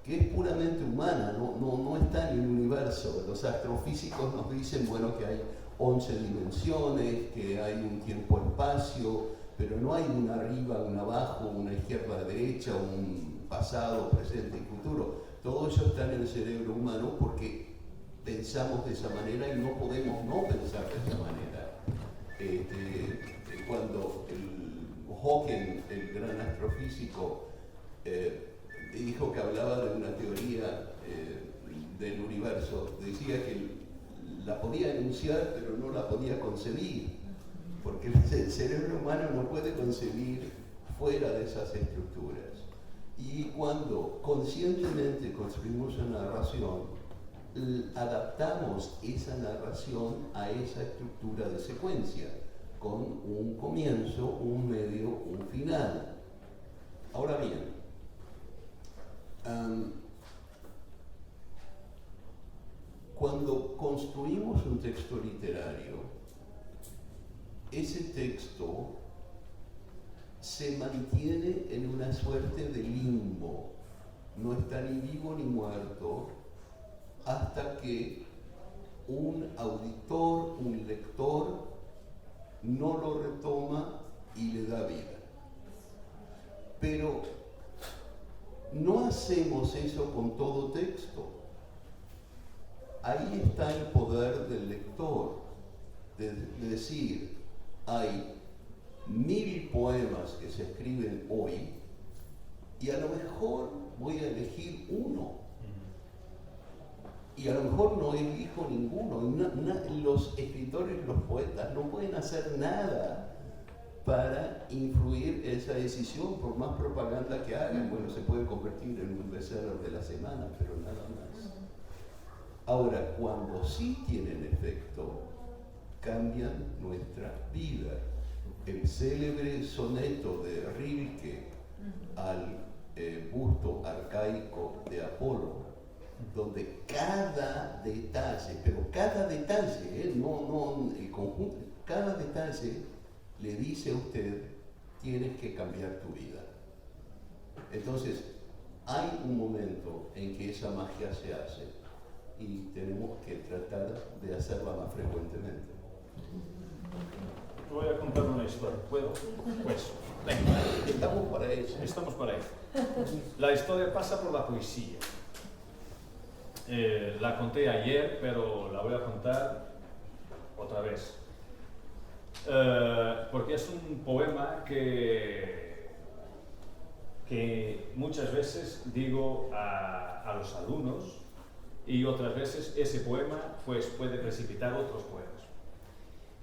que es puramente humana, no está en el universo. Los astrofísicos nos dicen, bueno, que hay 11 dimensiones, que hay un tiempo-espacio, pero no hay un arriba, un abajo, una izquierda-derecha, un pasado, presente y futuro. Todo eso está en el cerebro humano porque pensamos de esa manera y no podemos no pensar de esa manera. Cuando Hawking, el gran astrofísico, dijo que hablaba de una teoría del universo, decía que la podía enunciar pero no la podía concebir, porque el cerebro humano no puede concebir fuera de esas estructuras. Y cuando conscientemente construimos una narración, adaptamos esa narración a esa estructura de secuencia, con un comienzo, un medio, un final. Ahora bien, cuando construimos un texto literario, ese texto se mantiene en una suerte de limbo, no está ni vivo ni muerto, hasta que un auditor, un lector, no lo retoma y le da vida. Pero no hacemos eso con todo texto. Ahí está el poder del lector, de decir, hay 1000 poemas que se escriben hoy y a lo mejor voy a elegir uno. Y a lo mejor no elijo ninguno. Los escritores, los poetas, no pueden hacer nada para influir esa decisión, por más propaganda que hagan. Bueno, se puede convertir en un bestseller de la semana, pero nada más. Ahora, cuando sí tienen efecto, cambian nuestra vida. El célebre soneto de Rilke al busto arcaico de Apolo, donde cada detalle, pero cada detalle, no el conjunto, cada detalle le dice a usted, tienes que cambiar tu vida. Entonces, hay un momento en que esa magia se hace y tenemos que tratar de hacerla más frecuentemente. Voy a contar una historia, ¿puedo? Pues, venga. Estamos para eso. Estamos para eso. La historia pasa por la poesía. La conté ayer, pero la voy a contar otra vez. Porque es un poema que muchas veces digo a los alumnos y otras veces ese poema pues, puede precipitar otros poemas.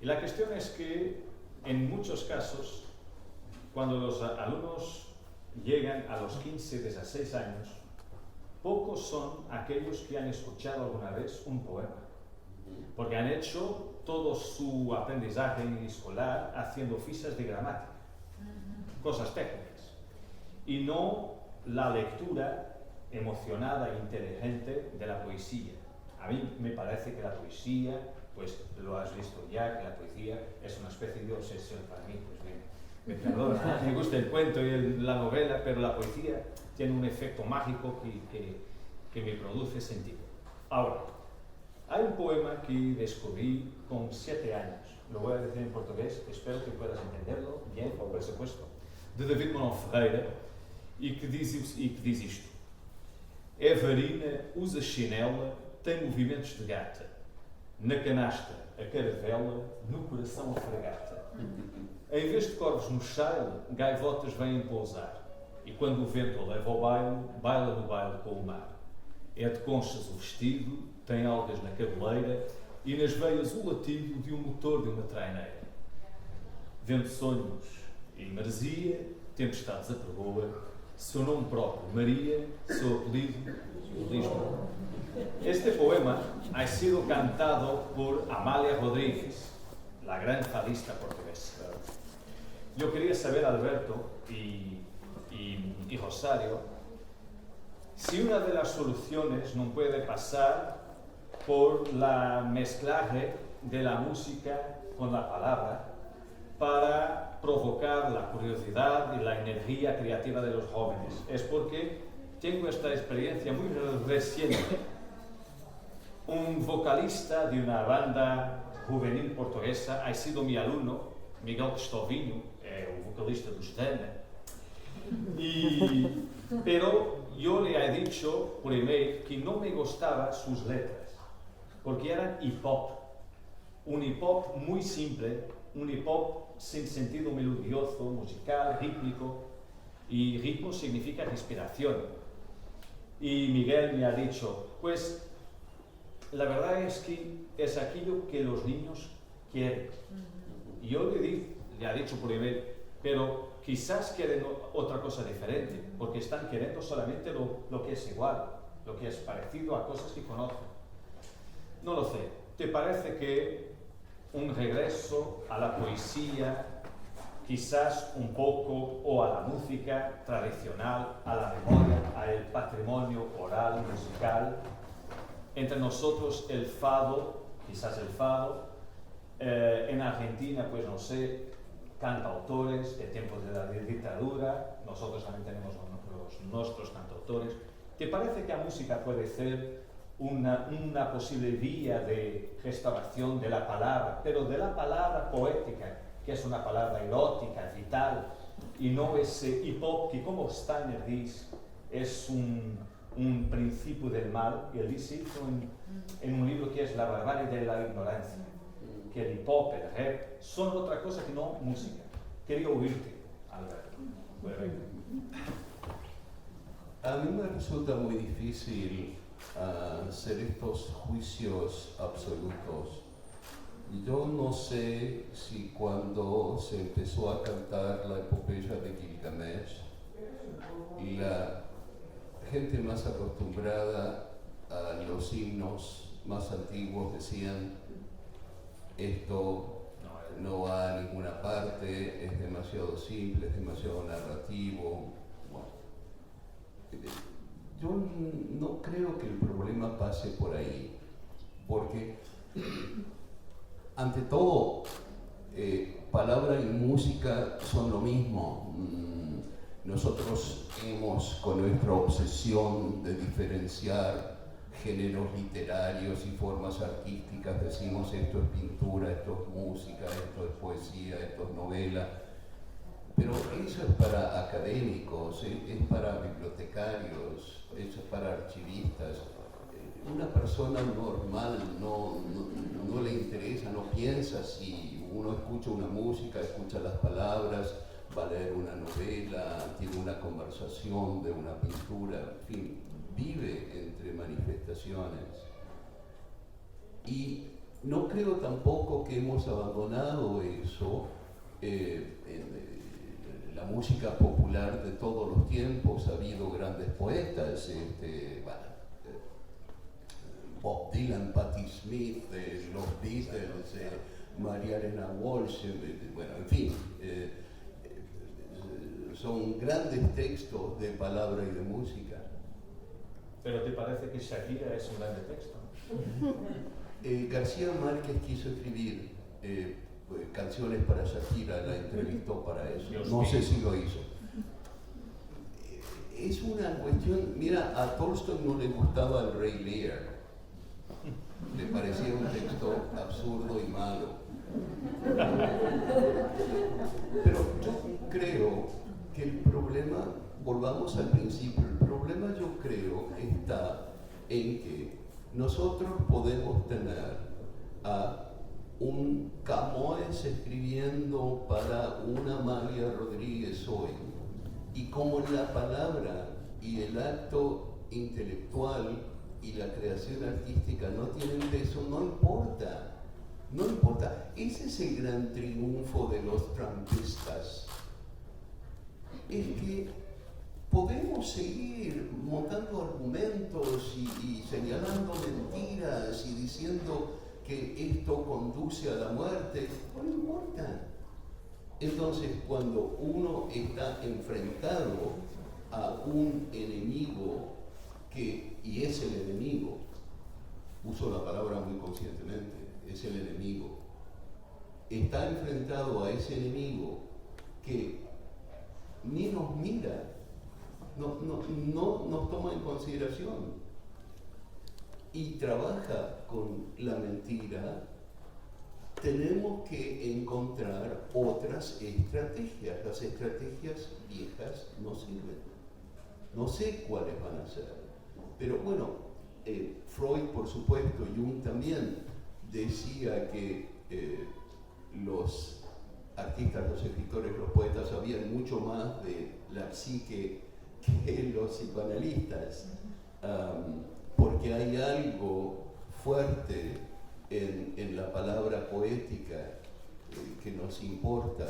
Y la cuestión es que en muchos casos, cuando los alumnos llegan a los 15, 16 años, pocos son aquellos que han escuchado alguna vez un poema, porque han hecho todo su aprendizaje escolar haciendo fichas de gramática, cosas técnicas. y no la lectura emocionada e inteligente de la poesía. A mí me parece que la poesía, pues lo has visto ya, que la poesía es una especie de obsesión para mí. Pues bien, me perdona, me gusta el cuento y la novela, pero la poesía tiene un efecto mágico que me produce sentido. Ahora, hay un poema que descubrí con 7 años, lo voy a decir en portugués, espero que puedas entenderlo bien, por supuesto, de David Manuel Ferreira, e que diz isto: Evarina usa chinela, tem movimentos de gata, na canastra a caravela, no coração a fragata. Em vez de corvos no chale, gaivotas vêm pousar, e quando o vento a leva ao baile, baila no baile com o mar. É de conchas o vestido, tem algas na cabeleira e nas veias o latido de um motor de uma traineira. Vendo sonhos e maresia, tempestades a pergoa, seu nome próprio Maria, seu apelido Lisboa. Este poema ha sido cantado por Amália Rodríguez, la gran fadista portuguesa. Yo quería saber, Alberto y Rosario, si una de las soluciones no puede pasar por la mezclaje de la música con la palabra para provocar la curiosidad y la energía creativa de los jóvenes. Es porque tengo esta experiencia muy reciente. Un vocalista de una banda juvenil portuguesa ha sido mi alumno, Miguel Cristovinho, o vocalista dos Dana. Pero yo le he dicho por email que no me gustaban sus letras, porque eran hip hop. Un hip hop muy simple, un hip hop sin sentido melodioso, musical, rítmico, y ritmo significa respiración. Y Miguel me ha dicho, pues la verdad es que es aquello que los niños quieren. Y yo le he dicho por email, pero quizás quieren otra cosa diferente, porque están queriendo solamente lo que es igual, lo que es parecido a cosas que conocen. No lo sé. ¿Te parece que un regreso a la poesía, quizás un poco, o a la música tradicional, a la memoria, al patrimonio oral, musical, entre nosotros el fado, quizás el fado, en Argentina, pues no sé, cantautores de tiempos de la dictadura, nosotros también tenemos nuestros cantautores. ¿Te parece que la música puede ser una posible vía de restauración de la palabra, pero de la palabra poética, que es una palabra erótica, vital, y no ese hip hop que, como Steiner dice, es un principio del mal? Y él dice en un libro que es La barbarie de la ignorancia, que el hip hop, el rap, son otra cosa que no música. Quería oírte, Alberto. A mí me resulta muy difícil hacer estos juicios absolutos. Yo no sé si cuando se empezó a cantar la epopeya de Gilgamesh, la gente más acostumbrada a los himnos más antiguos decían: esto no va a ninguna parte, es demasiado simple, es demasiado narrativo. Bueno, yo no creo que el problema pase por ahí, porque ante todo, palabra y música son lo mismo. Nosotros hemos, con nuestra obsesión de diferenciar géneros literarios y formas artísticas, decimos esto es pintura, esto es música, esto es poesía, esto es novela. Pero eso es para académicos, es para bibliotecarios, eso es para archivistas. Una persona normal no le interesa, no piensa si uno escucha una música, escucha las palabras, va a leer una novela, tiene una conversación de una pintura, en fin, vive entre manifestaciones. Y no creo tampoco que hemos abandonado eso. La música popular de todos los tiempos ha habido grandes poetas, Bob Dylan, Patti Smith, los Beatles, María Elena Walsh, bueno, en fin, son grandes textos de palabra y de música. ¿Pero te parece que Shakira es un grande texto? García Márquez quiso escribir canciones para Shakira, la entrevistó para eso. No sé si lo hizo. Es una cuestión, mira, a Tolstoy no le gustaba El Rey Lear. Le parecía un texto absurdo y malo. Pero yo creo que el problema, volvamos al principio, el problema yo creo está en que nosotros podemos tener a un Camões escribiendo para una Amalia Rodríguez hoy, y como la palabra y el acto intelectual y la creación artística no tienen peso, no importa. No importa. Ese es el gran triunfo de los trumpistas. Es que podemos seguir montando argumentos y señalando mentiras y diciendo que esto conduce a la muerte. No importa. Entonces, cuando uno está enfrentado a un enemigo y es el enemigo, uso la palabra muy conscientemente, es el enemigo, está enfrentado a ese enemigo que ni nos mira, no nos toma en consideración y trabaja con la mentira, tenemos que encontrar otras estrategias. Las estrategias viejas no sirven. No sé cuáles van a ser. Pero bueno, Freud, por supuesto, Jung también decía que los artistas, los escritores, los poetas sabían mucho más de la psique que los psicoanalistas, porque hay algo fuerte en la palabra poética que nos importa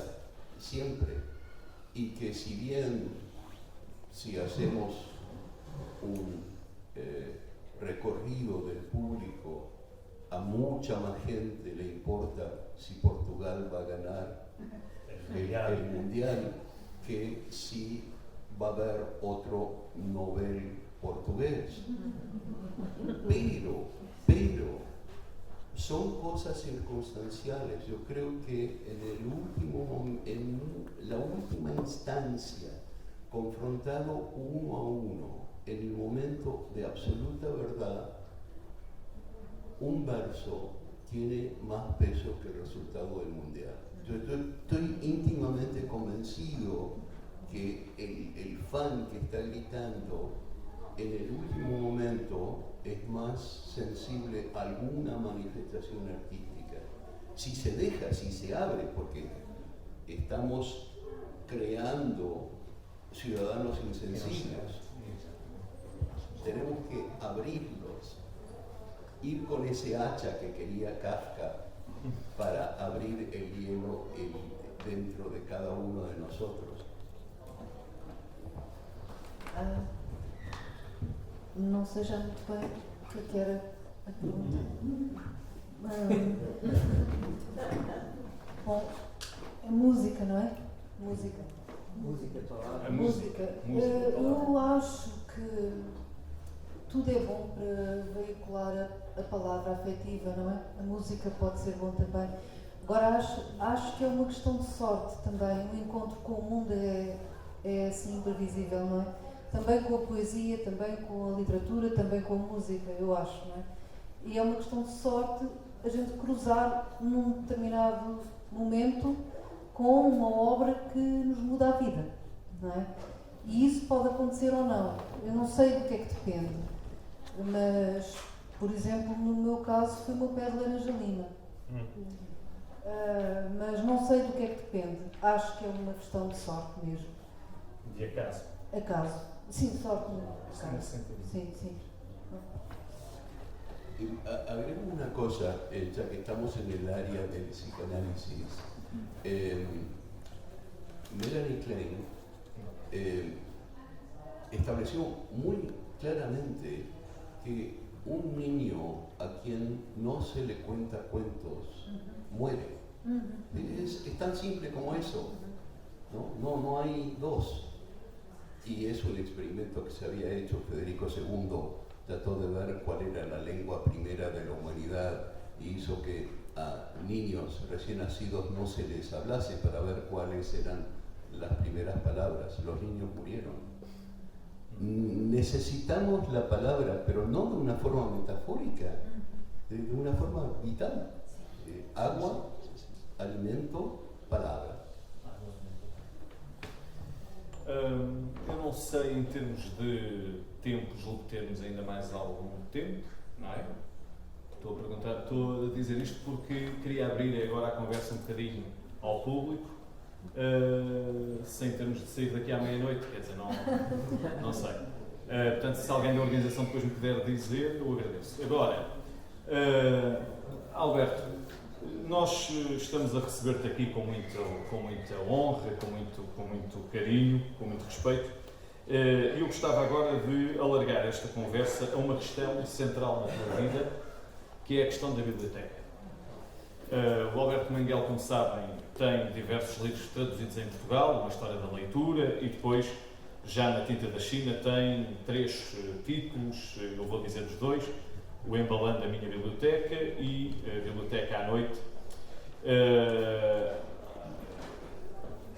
siempre, y que si hacemos un recorrido del público, a mucha más gente le importa si Portugal va a ganar el mundial que si va a haber otro Nobel portugués. Pero son cosas circunstanciales. Yo creo que en la última instancia, confrontado uno a uno, en el momento de absoluta verdad, un verso tiene más peso que el resultado del mundial. Yo estoy íntimamente convencido que el fan que está gritando en el último momento es más sensible a alguna manifestación artística. Si se deja, si se abre, porque estamos creando ciudadanos insensibles. Tenemos que abrirlos, ir con ese hacha que quería Kafka para abrir el hielo dentro de cada uno de nosotros. Não sei já muito bem o que era a pergunta. Bom, é música, não é? Música. A música. Eu acho que tudo é bom para veicular a palavra afetiva, não é? A música pode ser bom também. Agora acho que é uma questão de sorte também. O encontro com o mundo é assim imprevisível, não é? Também com a poesia, também com a literatura, também com a música, eu acho, não é? E é uma questão de sorte a gente cruzar num determinado momento com uma obra que nos muda a vida, não é? E isso pode acontecer ou não. Eu não sei do que é que depende, mas, por exemplo, no meu caso foi o meu pé de laranjalina. Mas não sei do que é que depende. Acho que é uma questão de sorte mesmo. De acaso. Acaso. Sim, sorte mesmo. Sim. Agrego una cosa, ya que estamos en el área del psicoanálisis. Melanie Klein estableció muy claramente que un niño a quien no se le cuenta cuentos muere. Es tan simple como eso. No hay dos. Y es un experimento que se había hecho. Federico II trató de ver cuál era la lengua primera de la humanidad y hizo que a niños recién nacidos no se les hablase para ver cuáles eran las primeras palabras. Los niños murieron. Necesitamos la palabra, pero no de una forma metafórica, de una forma vital. Agua, alimento, palabra. Eu não sei, em termos de tempo, julgo que termos ainda mais algum tempo, não é? Estou a dizer isto porque queria abrir agora a conversa um bocadinho ao público, sem termos de sair daqui à meia-noite, quer dizer, não sei. Portanto, se alguém da organização depois me puder dizer, eu agradeço. Agora, Alberto, nós estamos a receber-te aqui com muita honra, com muito carinho, com muito respeito. Eu gostava agora de alargar esta conversa a uma questão central na tua vida, que é a questão da biblioteca. O Alberto Menguel, como sabem, tem diversos livros traduzidos em Portugal, uma história da leitura, e depois, já na tinta da China, tem 3 títulos, eu vou dizer-vos 2, o Embalando a Minha Biblioteca e a Biblioteca à Noite.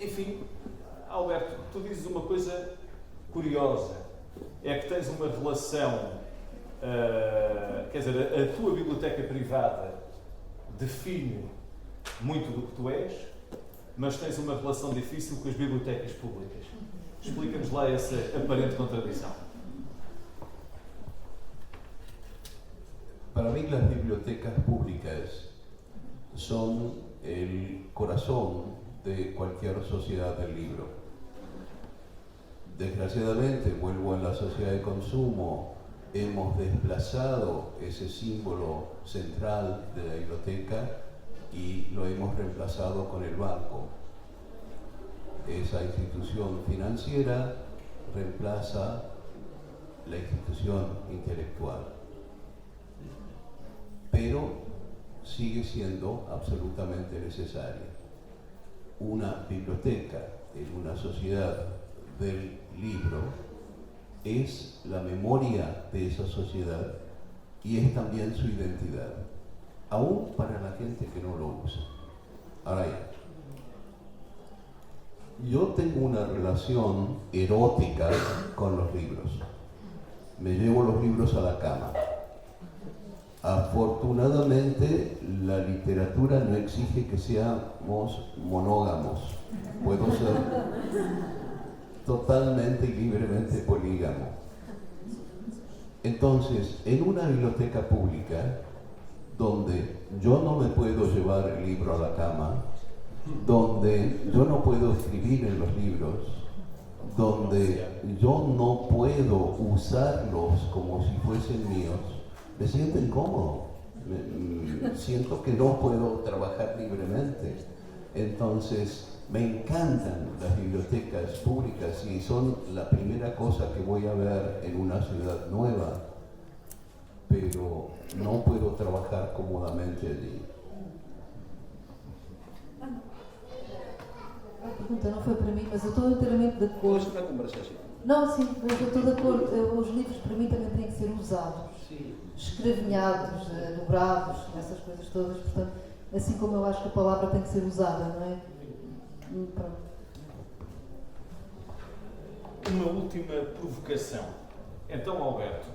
Enfim, Alberto, tu dizes uma coisa curiosa, é que tens uma relação, quer dizer, a tua biblioteca privada define muito do que tu és, mas tens uma relação difícil com as bibliotecas públicas. Explica-nos lá essa aparente contradição. Para mí las bibliotecas públicas son el corazón de cualquier sociedad del libro. Desgraciadamente, vuelvo a la sociedad de consumo, hemos desplazado ese símbolo central de la biblioteca y lo hemos reemplazado con el banco. Esa institución financiera reemplaza la institución intelectual. Pero sigue siendo absolutamente necesaria. Una biblioteca en una sociedad del libro es la memoria de esa sociedad y es también su identidad, aún para la gente que no lo usa. Ahora ya, yo tengo una relación erótica con los libros. Me llevo los libros a la cama. Afortunadamente, la literatura no exige que seamos monógamos. Puedo ser totalmente y libremente polígamo. Entonces, en una biblioteca pública, donde yo no me puedo llevar el libro a la cama, donde yo no puedo escribir en los libros, donde yo no puedo usarlos como si fuesen míos, me siento incómodo, siento que no puedo trabajar libremente. Entonces, me encantan las bibliotecas públicas y son la primera cosa que voy a ver en una ciudad nueva, pero no puedo trabajar cómodamente allí. A pergunta não foi para mim, mas eu estou inteiramente de acordo. Es una conversación. Não, sim, mas eu estou de acordo. Os livros para mim também têm que ser usados, escravinhados, dobrados, essas coisas todas. Portanto, assim como eu acho que a palavra tem que ser usada, não é? Pronto. Uma última provocação. Então, Alberto,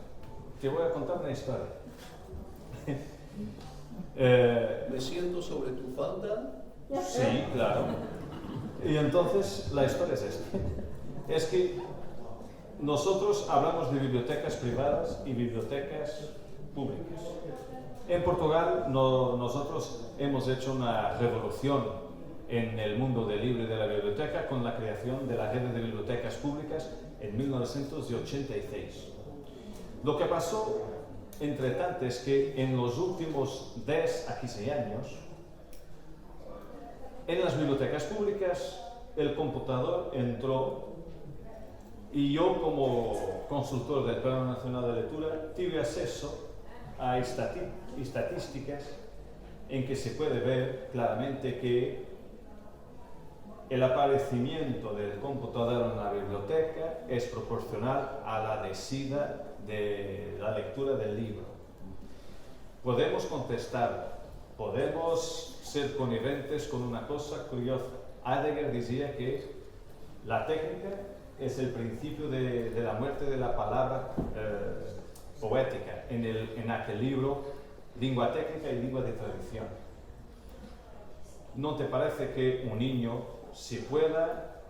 te voy a contar una historia. Me siento sobre tu falda. Sí, claro. Y entonces la historia es esta. Es que nosotros hablamos de bibliotecas privadas y bibliotecas públicas. En Portugal nosotros hemos hecho una revolución en el mundo del libro y de la biblioteca con la creación de la red de bibliotecas públicas en 1986. Lo que pasó, entre tanto, es que en los últimos 10 a 15 años, en las bibliotecas públicas, el computador entró y yo, como consultor del Plano Nacional de Lectura, tuve acceso a estadísticas en que se puede ver claramente que el aparecimiento del computador en la biblioteca es proporcional a la desida de la lectura del libro. Podemos contestar, podemos ser conniventes con una cosa curiosa. Heidegger decía que la técnica es el principio de la muerte de la palabra poética en aquel libro Lingua técnica y lingua de tradición. ¿No te parece que un niño, si pueda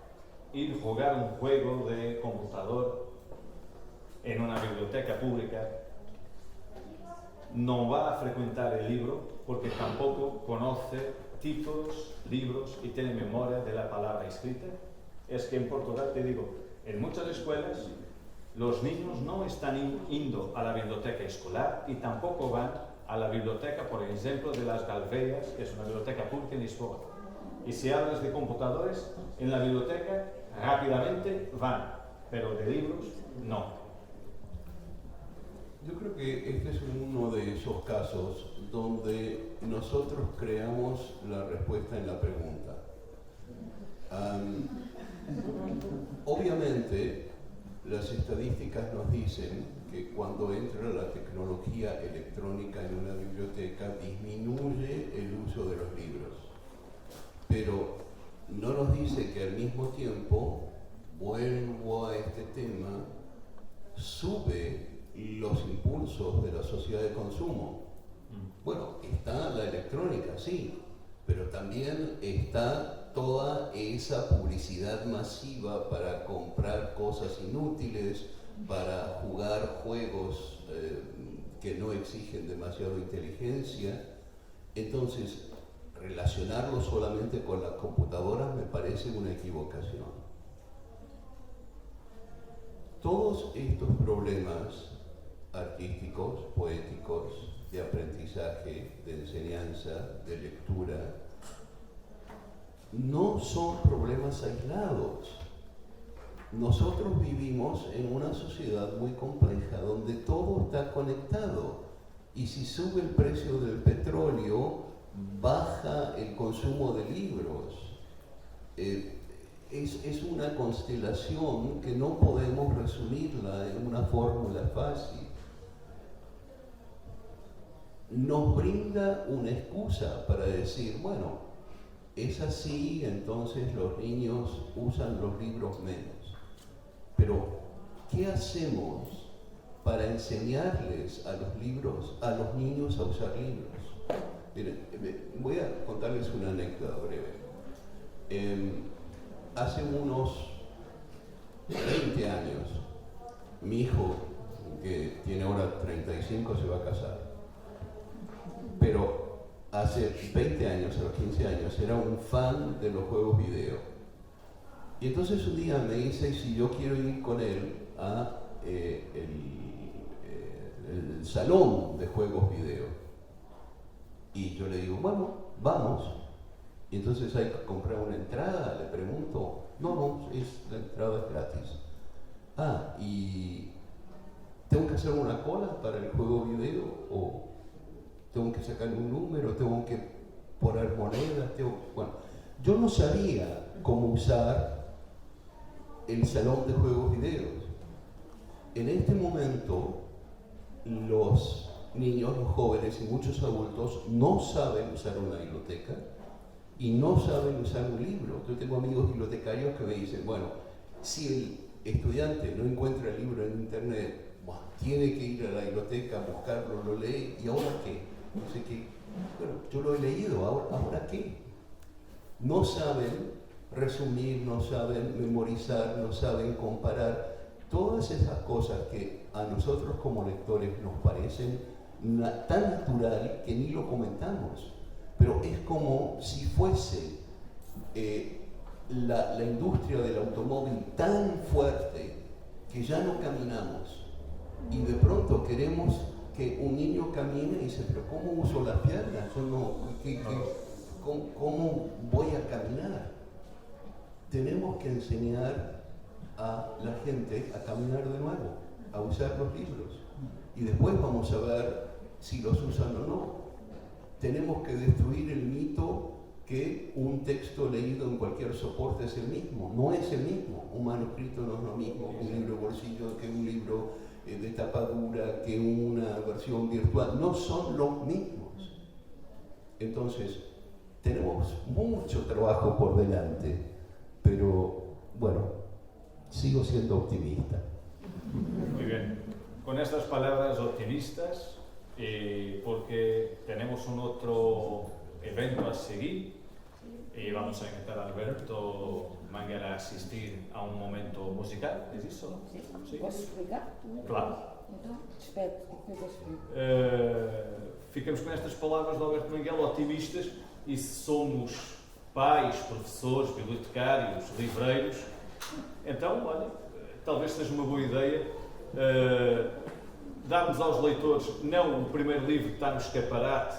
ir a jugar un juego de computador en una biblioteca pública, no va a frecuentar el libro porque tampoco conoce títulos, libros y tiene memoria de la palabra escrita? Es que en Portugal, te digo, en muchas escuelas los niños no están yendo a la biblioteca escolar y tampoco van a la biblioteca, por ejemplo, de las Galveias, que es una biblioteca pública en Lisboa. Y si hablas de computadores, en la biblioteca rápidamente van, pero de libros no. Yo creo que este es uno de esos casos donde nosotros creamos la respuesta en la pregunta. Obviamente, las estadísticas nos dicen que cuando entra la tecnología electrónica en una biblioteca disminuye el uso de los libros, pero no nos dice que al mismo tiempo, vuelvo a este tema, sube los impulsos de la sociedad de consumo. Bueno, está la electrónica, sí, pero también está toda esa publicidad masiva para comprar cosas inútiles, para jugar juegos que no exigen demasiada inteligencia. Entonces, relacionarlo solamente con las computadoras me parece una equivocación. Todos estos problemas artísticos, poéticos, de aprendizaje, de enseñanza, de lectura, no son problemas aislados. Nosotros vivimos en una sociedad muy compleja, donde todo está conectado. Y si sube el precio del petróleo, baja el consumo de libros. Es una constelación que no podemos resumirla en una fórmula fácil. Nos brinda una excusa para decir, bueno, es así, entonces los niños usan los libros menos. Pero, ¿qué hacemos para enseñarles a los niños a usar libros? Miren, voy a contarles una anécdota breve. Hace unos 20 años, mi hijo, que tiene ahora 35, se va a casar. Pero hace 20 años, a los 15 años, era un fan de los juegos video. Y entonces un día me dice si yo quiero ir con él a el salón de juegos video. Y yo le digo, bueno, vamos. Y entonces hay que comprar una entrada, le pregunto. No, la entrada es gratis. Ah, ¿y tengo que hacer una cola para el juego video? ¿O tengo que sacar un número? ¿Tengo que poner monedas? Bueno, yo no sabía cómo usar el salón de juegos videos. En este momento, los niños, los jóvenes y muchos adultos no saben usar una biblioteca y no saben usar un libro. Yo tengo amigos bibliotecarios que me dicen, bueno, si el estudiante no encuentra el libro en internet, bueno, tiene que ir a la biblioteca, buscarlo, lo lee, ¿y ahora qué? No sé qué. Bueno, yo lo he leído, ¿ahora qué? No saben resumir, no saben memorizar, no saben comparar. Todas esas cosas que a nosotros como lectores nos parecen tan natural que ni lo comentamos. Pero es como si fuese la industria del automóvil tan fuerte que ya no caminamos. Y de pronto queremos que un niño camine y dice, pero ¿cómo uso las piernas? Yo no, ¿cómo voy a caminar? Tenemos que enseñar a la gente a caminar de nuevo, a usar los libros. Y después vamos a ver si los usan o no. Tenemos que destruir el mito que un texto leído en cualquier soporte es el mismo. No es el mismo. Un manuscrito no es lo mismo que un libro de bolsillo, que un libro de tapa dura, que una versión virtual. No son los mismos. Entonces, tenemos mucho trabajo por delante, pero bueno, sigo siendo optimista. Muy bien. Con estas palabras optimistas, porque tenemos un otro evento a seguir y vamos a invitar a Alberto Manguel a asistir a un momento musical, ¿es eso? Sí. Posso explicar? Claro. Então, espero que depois explico. Ficamos com estas palavras de Alberto Manguel, otimistas, e se somos pais, professores, bibliotecários, livreiros, então, olha, talvez seja uma boa ideia darmos aos leitores não o primeiro livro que está no escaparate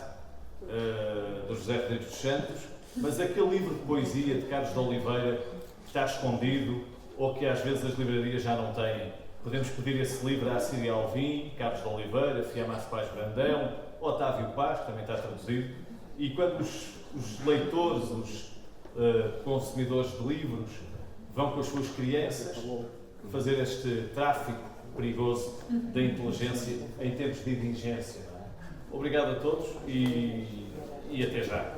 do José Rodrigues dos Santos, mas aquele livro de poesia de Carlos de Oliveira que está escondido ou que às vezes as livrarias já não têm. Podemos pedir esse livro à Síria Alvim, Carlos de Oliveira, Fiamma Paz Brandão, Otávio Paz, que também está traduzido, e quando os leitores, os consumidores de livros vão com as suas crianças fazer este tráfico perigoso da inteligência em tempos de indigência. Obrigado a todos e até já.